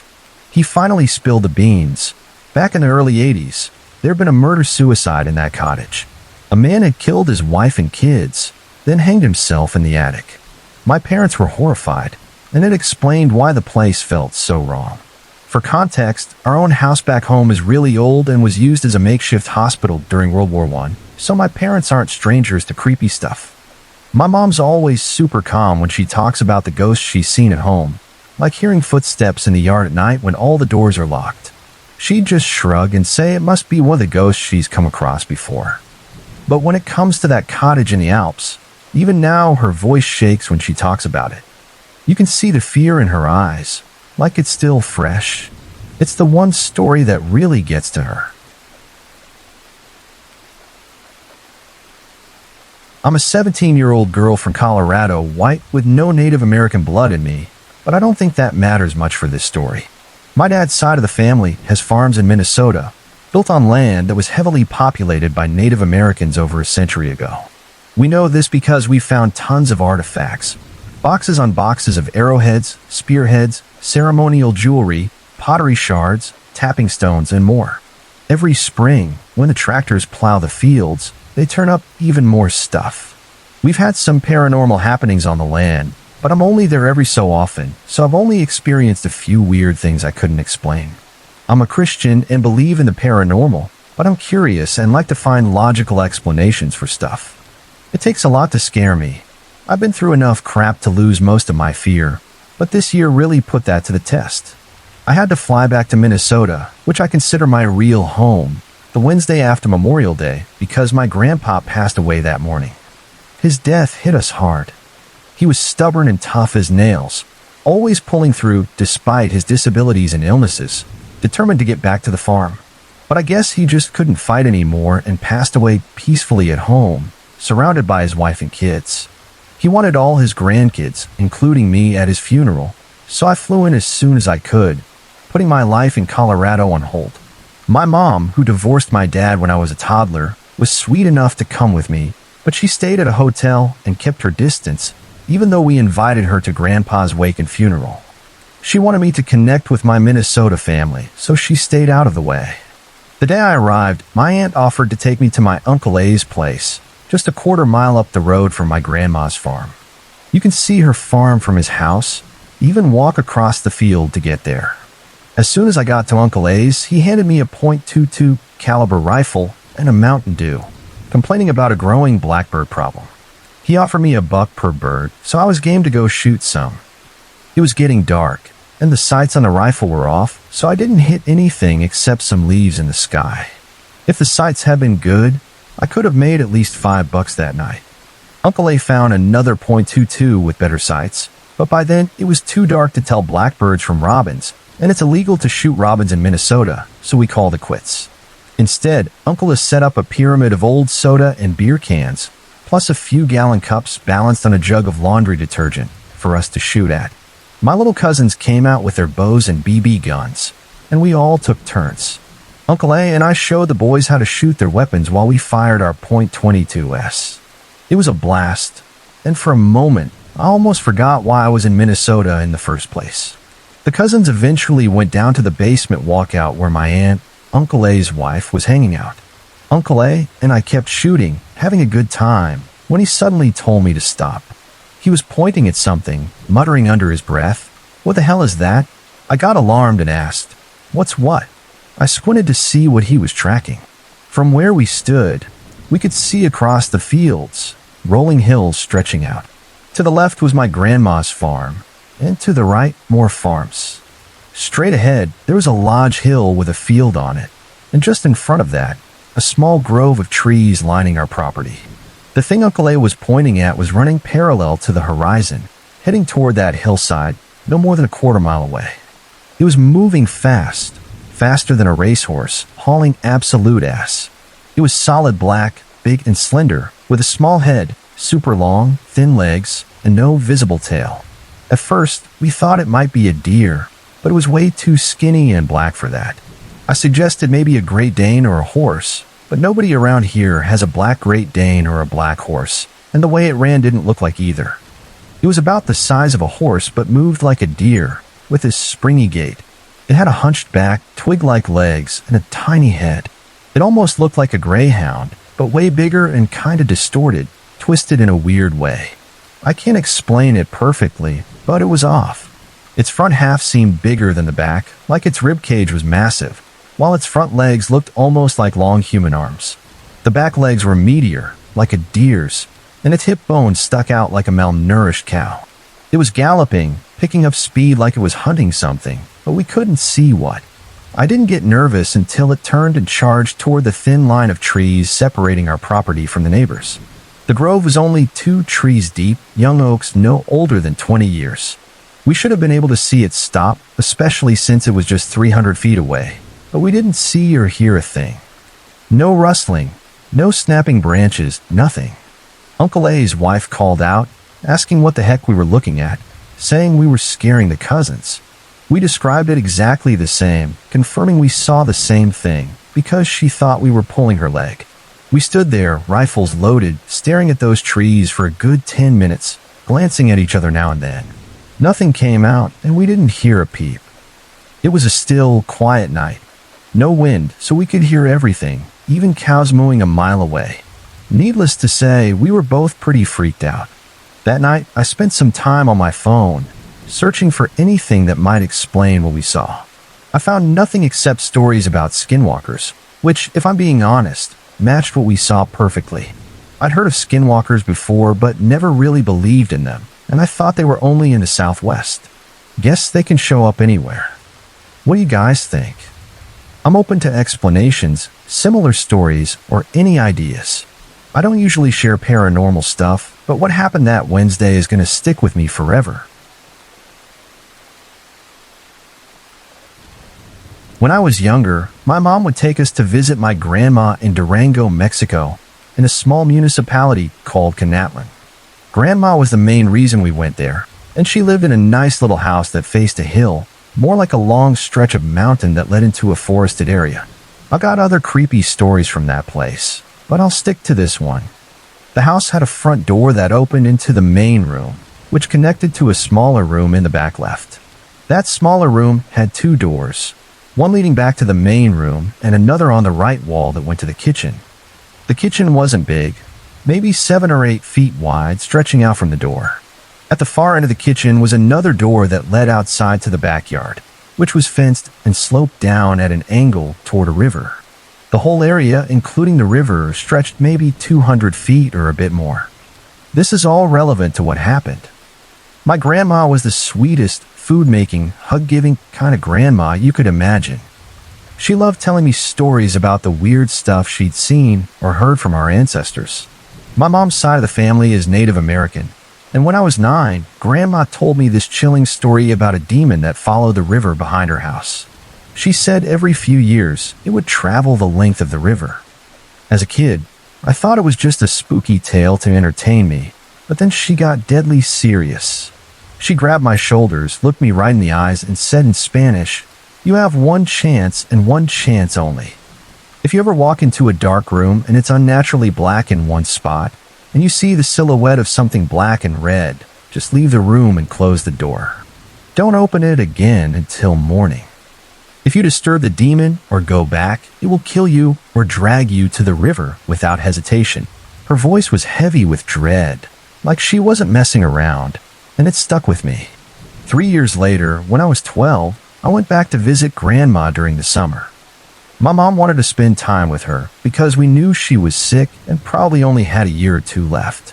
He finally spilled the beans. Back in the early 80s, there had been a murder-suicide in that cottage. A man had killed his wife and kids, then hanged himself in the attic. My parents were horrified, and it explained why the place felt so wrong. For context, our own house back home is really old and was used as a makeshift hospital during World War I, so my parents aren't strangers to creepy stuff. My mom's always super calm when she talks about the ghosts she's seen at home, like hearing footsteps in the yard at night when all the doors are locked. She'd just shrug and say it must be one of the ghosts she's come across before. But when it comes to that cottage in the Alps, even now her voice shakes when she talks about it. You can see the fear in her eyes, like it's still fresh. It's the one story that really gets to her. I'm a 17-year-old girl from Colorado, white with no Native American blood in me, but I don't think that matters much for this story. My dad's side of the family has farms in Minnesota, built on land that was heavily populated by Native Americans over a century ago. We know this because we found tons of artifacts, boxes on boxes of arrowheads, spearheads, ceremonial jewelry, pottery shards, tapping stones, and more. Every spring, when the tractors plow the fields, they turn up even more stuff. We've had some paranormal happenings on the land, but I'm only there every so often, so I've only experienced a few weird things I couldn't explain. I'm a Christian and believe in the paranormal, but I'm curious and like to find logical explanations for stuff. It takes a lot to scare me. I've been through enough crap to lose most of my fear, but this year really put that to the test. I had to fly back to Minnesota, which I consider my real home, the Wednesday after Memorial Day because my grandpa passed away that morning. His death hit us hard. He was stubborn and tough as nails, always pulling through despite his disabilities and illnesses, determined to get back to the farm. But I guess he just couldn't fight anymore and passed away peacefully at home, surrounded by his wife and kids. He wanted all his grandkids, including me, at his funeral, so I flew in as soon as I could, putting my life in Colorado on hold. My mom, who divorced my dad when I was a toddler, was sweet enough to come with me, but she stayed at a hotel and kept her distance, even though we invited her to Grandpa's wake and funeral. She wanted me to connect with my Minnesota family, so she stayed out of the way. The day I arrived, my aunt offered to take me to my Uncle A's place, just a quarter-mile up the road from my grandma's farm. You can see her farm from his house, even walk across the field to get there. As soon as I got to Uncle A's, he handed me a .22 caliber rifle and a Mountain Dew, complaining about a growing blackbird problem. He offered me $1 per bird, so I was game to go shoot some. It was getting dark, and the sights on the rifle were off, so I didn't hit anything except some leaves in the sky. If the sights had been good, I could have made at least $5 that night. Uncle A found another .22 with better sights, but by then it was too dark to tell blackbirds from robins, and it's illegal to shoot robins in Minnesota, so we called it quits. Instead, Uncle has set up a pyramid of old soda and beer cans, plus a few gallon cups balanced on a jug of laundry detergent for us to shoot at. My little cousins came out with their bows and BB guns, and we all took turns. Uncle A and I showed the boys how to shoot their weapons while we fired our .22s. It was a blast, and for a moment, I almost forgot why I was in Minnesota in the first place. The cousins eventually went down to the basement walkout where my aunt, Uncle A's wife, was hanging out. Uncle A and I kept shooting, having a good time, when he suddenly told me to stop. He was pointing at something, muttering under his breath, "What the hell is that?" I got alarmed and asked, "What's what?" I squinted to see what he was tracking. From where we stood, we could see across the fields, rolling hills stretching out. To the left was my grandma's farm, and to the right, more farms. Straight ahead, there was a large hill with a field on it, and just in front of that, a small grove of trees lining our property. The thing Uncle A was pointing at was running parallel to the horizon, heading toward that hillside, no more than a quarter-mile away. It was moving fast, faster than a racehorse, hauling absolute ass. It was solid black, big and slender, with a small head, super long, thin legs, and no visible tail. At first, we thought it might be a deer, but it was way too skinny and black for that. I suggested maybe a Great Dane or a horse, but nobody around here has a black Great Dane or a black horse, and the way it ran didn't look like either. It was about the size of a horse but moved like a deer, with his springy gait. It had a hunched back, twig-like legs, and a tiny head. It almost looked like a greyhound, but way bigger and kinda distorted, twisted in a weird way. I can't explain it perfectly, but it was off. Its front half seemed bigger than the back, like its rib cage was massive, while its front legs looked almost like long human arms. The back legs were meatier, like a deer's, and its hip bone stuck out like a malnourished cow. It was galloping, picking up speed like it was hunting something, but we couldn't see what. I didn't get nervous until it turned and charged toward the thin line of trees separating our property from the neighbors. The grove was only 2 trees deep, young oaks no older than 20 years. We should have been able to see it stop, especially since it was just 300 feet away, but we didn't see or hear a thing. No rustling, no snapping branches, nothing. Uncle A's wife called out, asking what the heck we were looking at, saying we were scaring the cousins. We described it exactly the same, confirming we saw the same thing, because she thought we were pulling her leg. We stood there, rifles loaded, staring at those trees for a good 10 minutes, glancing at each other now and then. Nothing came out, and we didn't hear a peep. It was a still, quiet night. No wind, so we could hear everything, even cows mooing a mile away. Needless to say, we were both pretty freaked out. That night, I spent some time on my phone, searching for anything that might explain what we saw. I found nothing except stories about skinwalkers, which, if I'm being honest, matched what we saw perfectly. I'd heard of skinwalkers before, but never really believed in them, and I thought they were only in the Southwest. Guess they can show up anywhere. What do you guys think? I'm open to explanations, similar stories, or any ideas. I don't usually share paranormal stuff, but what happened that Wednesday is going to stick with me forever. When I was younger, my mom would take us to visit my grandma in Durango, Mexico, in a small municipality called Canatlan. Grandma was the main reason we went there, and she lived in a nice little house that faced a hill, more like a long stretch of mountain that led into a forested area. I got other creepy stories from that place, but I'll stick to this one. The house had a front door that opened into the main room, which connected to a smaller room in the back left. That smaller room had 2 doors, one leading back to the main room and another on the right wall that went to the kitchen. The kitchen wasn't big, maybe 7 or 8 feet wide, stretching out from the door. At the far end of the kitchen was another door that led outside to the backyard, which was fenced and sloped down at an angle toward a river. The whole area, including the river, stretched maybe 200 feet or a bit more. This is all relevant to what happened. My grandma was the sweetest, food-making, hug-giving kind of grandma you could imagine. She loved telling me stories about the weird stuff she'd seen or heard from our ancestors. My mom's side of the family is Native American, and when I was 9, Grandma told me this chilling story about a demon that followed the river behind her house. She said every few years it would travel the length of the river. As a kid, I thought it was just a spooky tale to entertain me, but then she got deadly serious. She grabbed my shoulders, looked me right in the eyes, and said in Spanish, "You have one chance and one chance only. If you ever walk into a dark room and it's unnaturally black in one spot, and you see the silhouette of something black and red, just leave the room and close the door. Don't open it again until morning. If you disturb the demon or go back, it will kill you or drag you to the river without hesitation." Her voice was heavy with dread, like she wasn't messing around, and it stuck with me. 3 years later, when I was 12, I went back to visit Grandma during the summer. My mom wanted to spend time with her because we knew she was sick and probably only had a year or 2 left.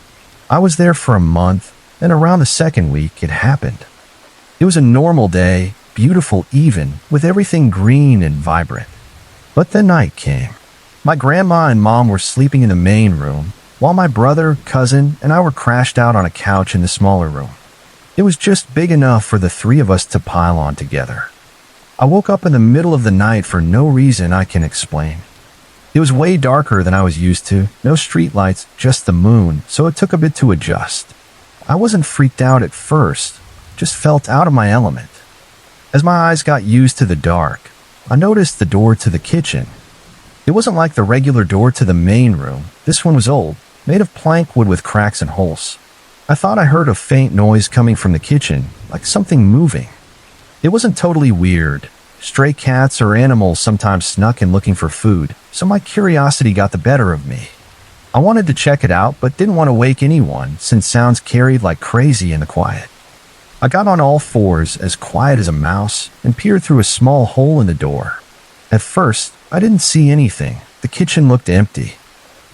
I was there for a month, and around the second week, it happened. It was a normal day, beautiful even, with everything green and vibrant. But the night came. My grandma and mom were sleeping in the main room, while my brother, cousin, and I were crashed out on a couch in the smaller room. It was just big enough for the three of us to pile on together. I woke up in the middle of the night for no reason I can explain. It was way darker than I was used to, no streetlights, just the moon, so it took a bit to adjust. I wasn't freaked out at first, just felt out of my element. As my eyes got used to the dark, I noticed the door to the kitchen. It wasn't like the regular door to the main room. This one was old, made of plank wood with cracks and holes. I thought I heard a faint noise coming from the kitchen, like something moving. It wasn't totally weird. Stray cats or animals sometimes snuck in looking for food, so my curiosity got the better of me. I wanted to check it out, but didn't want to wake anyone, since sounds carried like crazy in the quiet. I got on all fours, as quiet as a mouse, and peered through a small hole in the door. At first, I didn't see anything. The kitchen looked empty.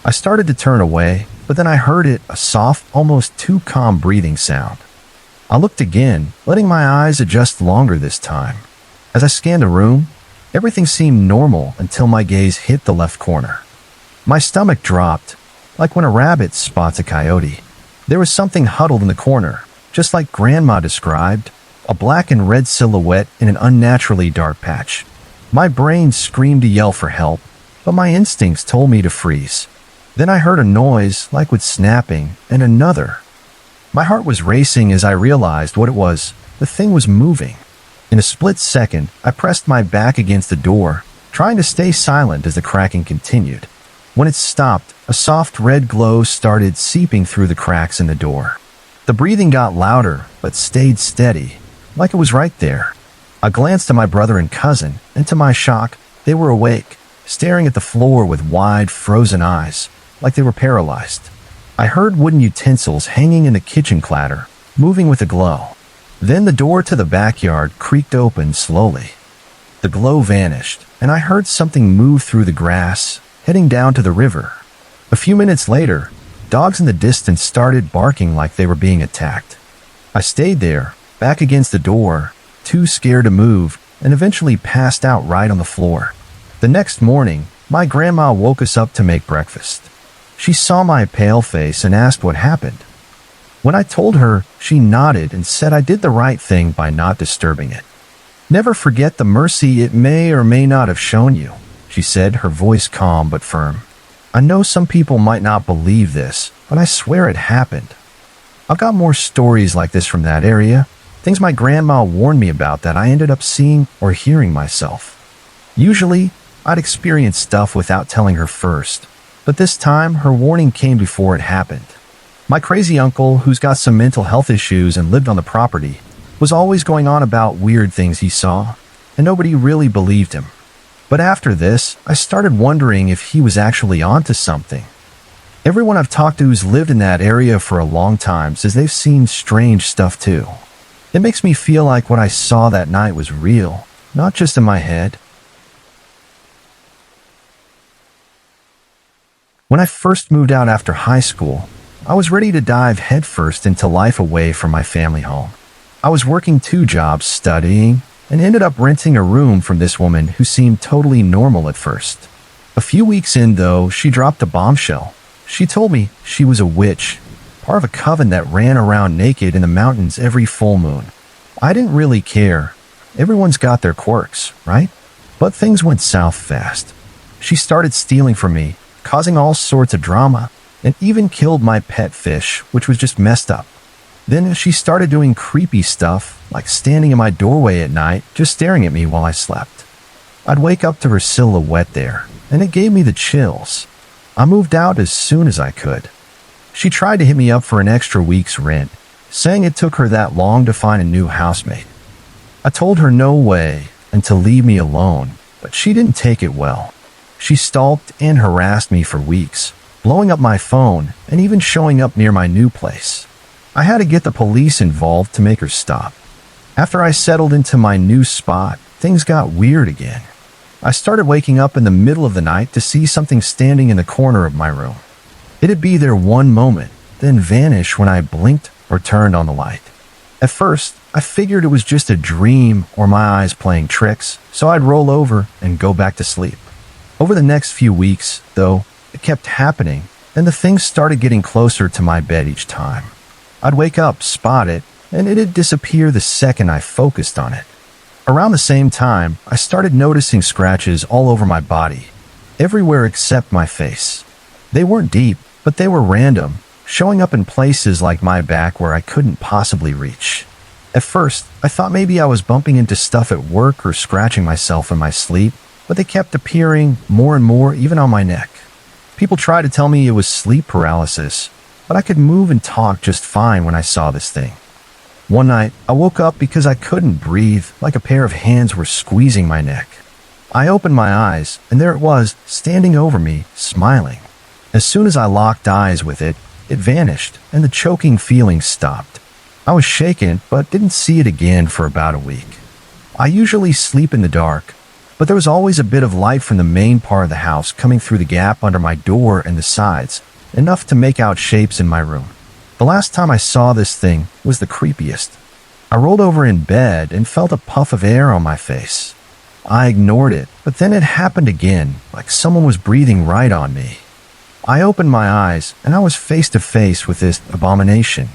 I started to turn away, but then I heard it, a soft, almost too calm breathing sound. I looked again, letting my eyes adjust longer this time. As I scanned the room, everything seemed normal until my gaze hit the left corner. My stomach dropped, like when a rabbit spots a coyote. There was something huddled in the corner, just like Grandma described, a black and red silhouette in an unnaturally dark patch. My brain screamed to yell for help, but my instincts told me to freeze. Then I heard a noise, like with snapping, and another. My heart was racing as I realized what it was. The thing was moving. In a split second, I pressed my back against the door, trying to stay silent as the cracking continued. When it stopped, a soft red glow started seeping through the cracks in the door. The breathing got louder, but stayed steady, like it was right there. I glanced at my brother and cousin, and to my shock, they were awake, staring at the floor with wide, frozen eyes, like they were paralyzed. I heard wooden utensils hanging in the kitchen clatter, moving with a glow. Then the door to the backyard creaked open slowly. The glow vanished, and I heard something move through the grass, heading down to the river. A few minutes later, dogs in the distance started barking like they were being attacked. I stayed there, back against the door, too scared to move, and eventually passed out right on the floor. The next morning, my grandma woke us up to make breakfast. She saw my pale face and asked what happened. When I told her, she nodded and said I did the right thing by not disturbing it. "Never forget the mercy it may or may not have shown you," she said, her voice calm but firm. "I know some people might not believe this, but I swear it happened." I've got more stories like this from that area, things my grandma warned me about that I ended up seeing or hearing myself. Usually, I'd experience stuff without telling her first, but this time her warning came before it happened. My crazy uncle, who's got some mental health issues and lived on the property, was always going on about weird things he saw, and nobody really believed him. But after this, I started wondering if he was actually onto something. Everyone I've talked to who's lived in that area for a long time says they've seen strange stuff too. It makes me feel like what I saw that night was real, not just in my head. When I first moved out after high school, I was ready to dive headfirst into life away from my family home. I was working 2 jobs, studying, and ended up renting a room from this woman who seemed totally normal at first. A few weeks in, though, she dropped a bombshell. She told me she was a witch, part of a coven that ran around naked in the mountains every full moon. I didn't really care. Everyone's got their quirks, right? But things went south fast. She started stealing from me, causing all sorts of drama, and even killed my pet fish, which was just messed up. Then she started doing creepy stuff, like standing in my doorway at night, just staring at me while I slept. I'd wake up to her silhouette there, and it gave me the chills. I moved out as soon as I could. She tried to hit me up for an extra week's rent, saying it took her that long to find a new housemate. I told her no way and to leave me alone, but she didn't take it well. She stalked and harassed me for weeks, blowing up my phone and even showing up near my new place. I had to get the police involved to make her stop. After I settled into my new spot, things got weird again. I started waking up in the middle of the night to see something standing in the corner of my room. It'd be there one moment, then vanish when I blinked or turned on the light. At first, I figured it was just a dream or my eyes playing tricks, so I'd roll over and go back to sleep. Over the next few weeks, though, it kept happening, and the things started getting closer to my bed each time. I'd wake up, spot it, and it'd disappear the second I focused on it. Around the same time, I started noticing scratches all over my body, everywhere except my face. They weren't deep, but they were random, showing up in places like my back where I couldn't possibly reach. At first, I thought maybe I was bumping into stuff at work or scratching myself in my sleep, but they kept appearing more and more, even on my neck. People tried to tell me it was sleep paralysis, but I could move and talk just fine when I saw this thing. One night, I woke up because I couldn't breathe, like a pair of hands were squeezing my neck. I opened my eyes, and there it was, standing over me, smiling. As soon as I locked eyes with it, it vanished, and the choking feeling stopped. I was shaken, but didn't see it again for about a week. I usually sleep in the dark, but there was always a bit of light from the main part of the house coming through the gap under my door and the sides, enough to make out shapes in my room. The last time I saw this thing was the creepiest. I rolled over in bed and felt a puff of air on my face. I ignored it, but then it happened again, like someone was breathing right on me. I opened my eyes, and I was face to face with this abomination.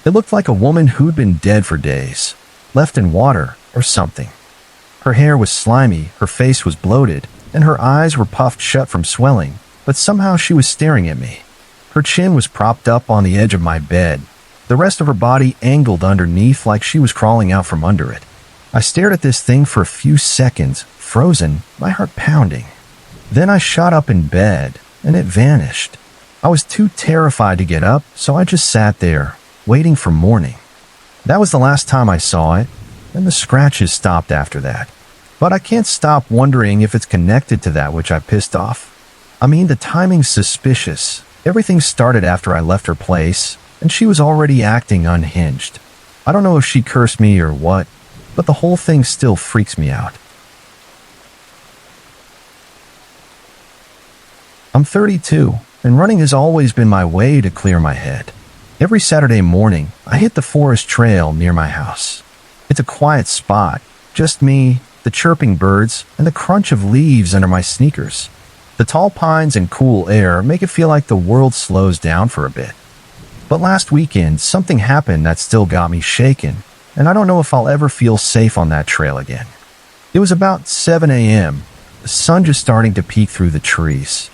It looked like a woman who'd been dead for days, left in water or something. Her hair was slimy, her face was bloated, and her eyes were puffed shut from swelling, but somehow she was staring at me. Her chin was propped up on the edge of my bed, the rest of her body angled underneath like she was crawling out from under it. I stared at this thing for a few seconds, frozen, my heart pounding. Then I shot up in bed, and it vanished. I was too terrified to get up, so I just sat there, waiting for morning. That was the last time I saw it, and the scratches stopped after that. But I can't stop wondering if it's connected to that which I pissed off. I mean, the timing's suspicious. Everything started after I left her place, and she was already acting unhinged. I don't know if she cursed me or what, but the whole thing still freaks me out. I'm 32, and running has always been my way to clear my head. Every Saturday morning, I hit the forest trail near my house. It's a quiet spot, just me, the chirping birds, and the crunch of leaves under my sneakers. The tall pines and cool air make it feel like the world slows down for a bit. But last weekend, something happened that still got me shaken, and I don't know if I'll ever feel safe on that trail again. It was about 7 a.m., the sun just starting to peek through the trees.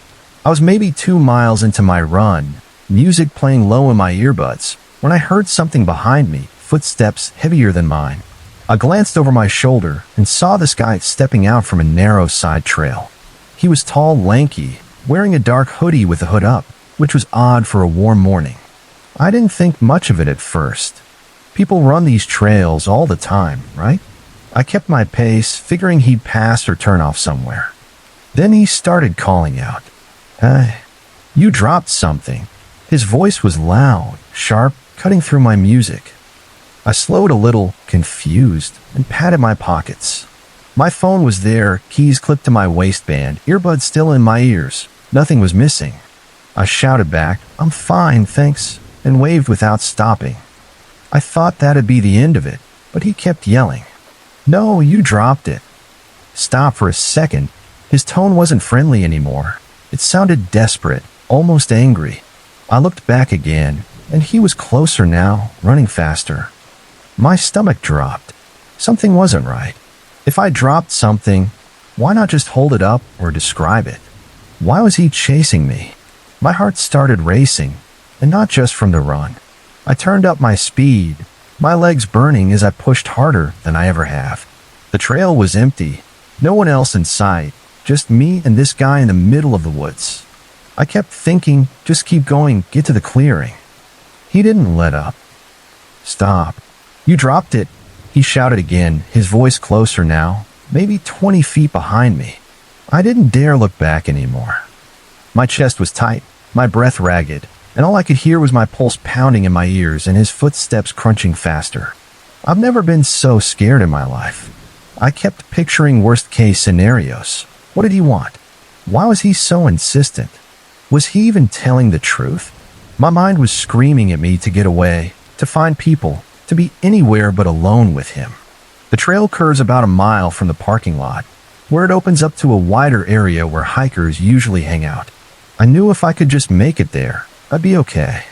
I was maybe 2 miles into my run, music playing low in my earbuds, when I heard something behind me, footsteps heavier than mine. I glanced over my shoulder and saw this guy stepping out from a narrow side trail. He was tall, lanky, wearing a dark hoodie with the hood up, which was odd for a warm morning. I didn't think much of it at first. People run these trails all the time, right? I kept my pace, figuring he'd pass or turn off somewhere. Then he started calling out, "Hey, you dropped something." His voice was loud, sharp, cutting through my music. I slowed a little, confused, and patted my pockets. My phone was there, keys clipped to my waistband, earbuds still in my ears. Nothing was missing. I shouted back, "I'm fine, thanks," and waved without stopping. I thought that'd be the end of it, but he kept yelling, "No, you dropped it." Stop for a second. His tone wasn't friendly anymore. It sounded desperate, almost angry. I looked back again, and he was closer now, running faster. My stomach dropped. Something wasn't right. If I dropped something, why not just hold it up or describe it? Why was he chasing me? My heart started racing, and not just from the run. I turned up my speed, my legs burning as I pushed harder than I ever have. The trail was empty, no one else in sight, just me and this guy in the middle of the woods. I kept thinking, just keep going, get to the clearing. He didn't let up. "Stop. You dropped it," he shouted again, his voice closer now, maybe 20 feet behind me. I didn't dare look back anymore. My chest was tight, my breath ragged, and all I could hear was my pulse pounding in my ears and his footsteps crunching faster. I've never been so scared in my life. I kept picturing worst-case scenarios. What did he want? Why was he so insistent? Was he even telling the truth? My mind was screaming at me to get away, to find people, to be anywhere but alone with him. The trail curves about a mile from the parking lot, where it opens up to a wider area where hikers usually hang out. I knew if I could just make it there, I'd be okay.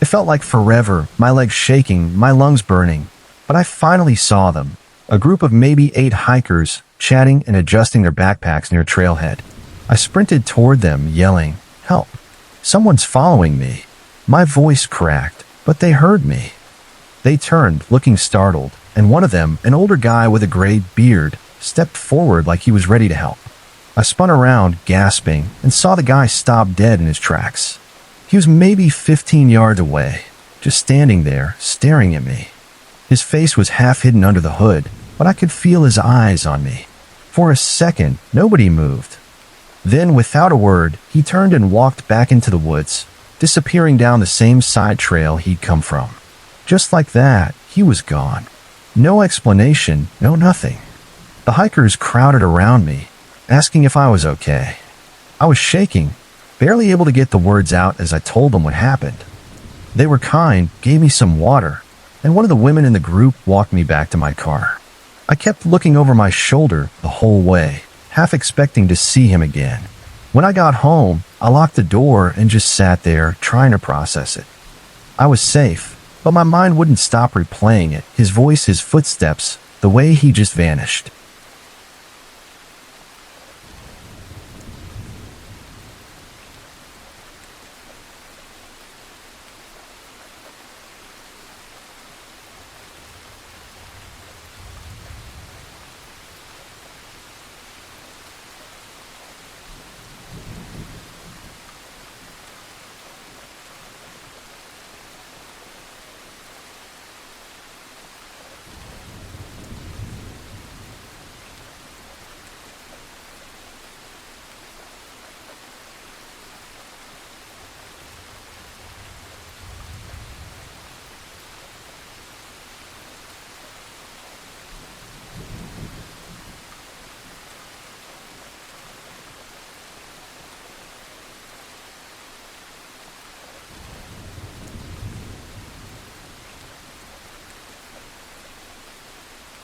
It felt like forever, my legs shaking, my lungs burning, but I finally saw them. A group of maybe 8 hikers, chatting and adjusting their backpacks near trailhead. I sprinted toward them, yelling, "Help! Someone's following me." My voice cracked, but they heard me. They turned, looking startled, and one of them, an older guy with a gray beard, stepped forward like he was ready to help. I spun around, gasping, and saw the guy stop dead in his tracks. He was maybe 15 yards away, just standing there, staring at me. His face was half hidden under the hood, but I could feel his eyes on me. For a second, nobody moved. Then, without a word, he turned and walked back into the woods, disappearing down the same side trail he'd come from. Just like that, he was gone. No explanation, no nothing. The hikers crowded around me, asking if I was okay. I was shaking, barely able to get the words out as I told them what happened. They were kind, gave me some water, and one of the women in the group walked me back to my car. I kept looking over my shoulder the whole way, half expecting to see him again. When I got home, I locked the door and just sat there, trying to process it. I was safe, but my mind wouldn't stop replaying it, his voice, his footsteps, the way he just vanished.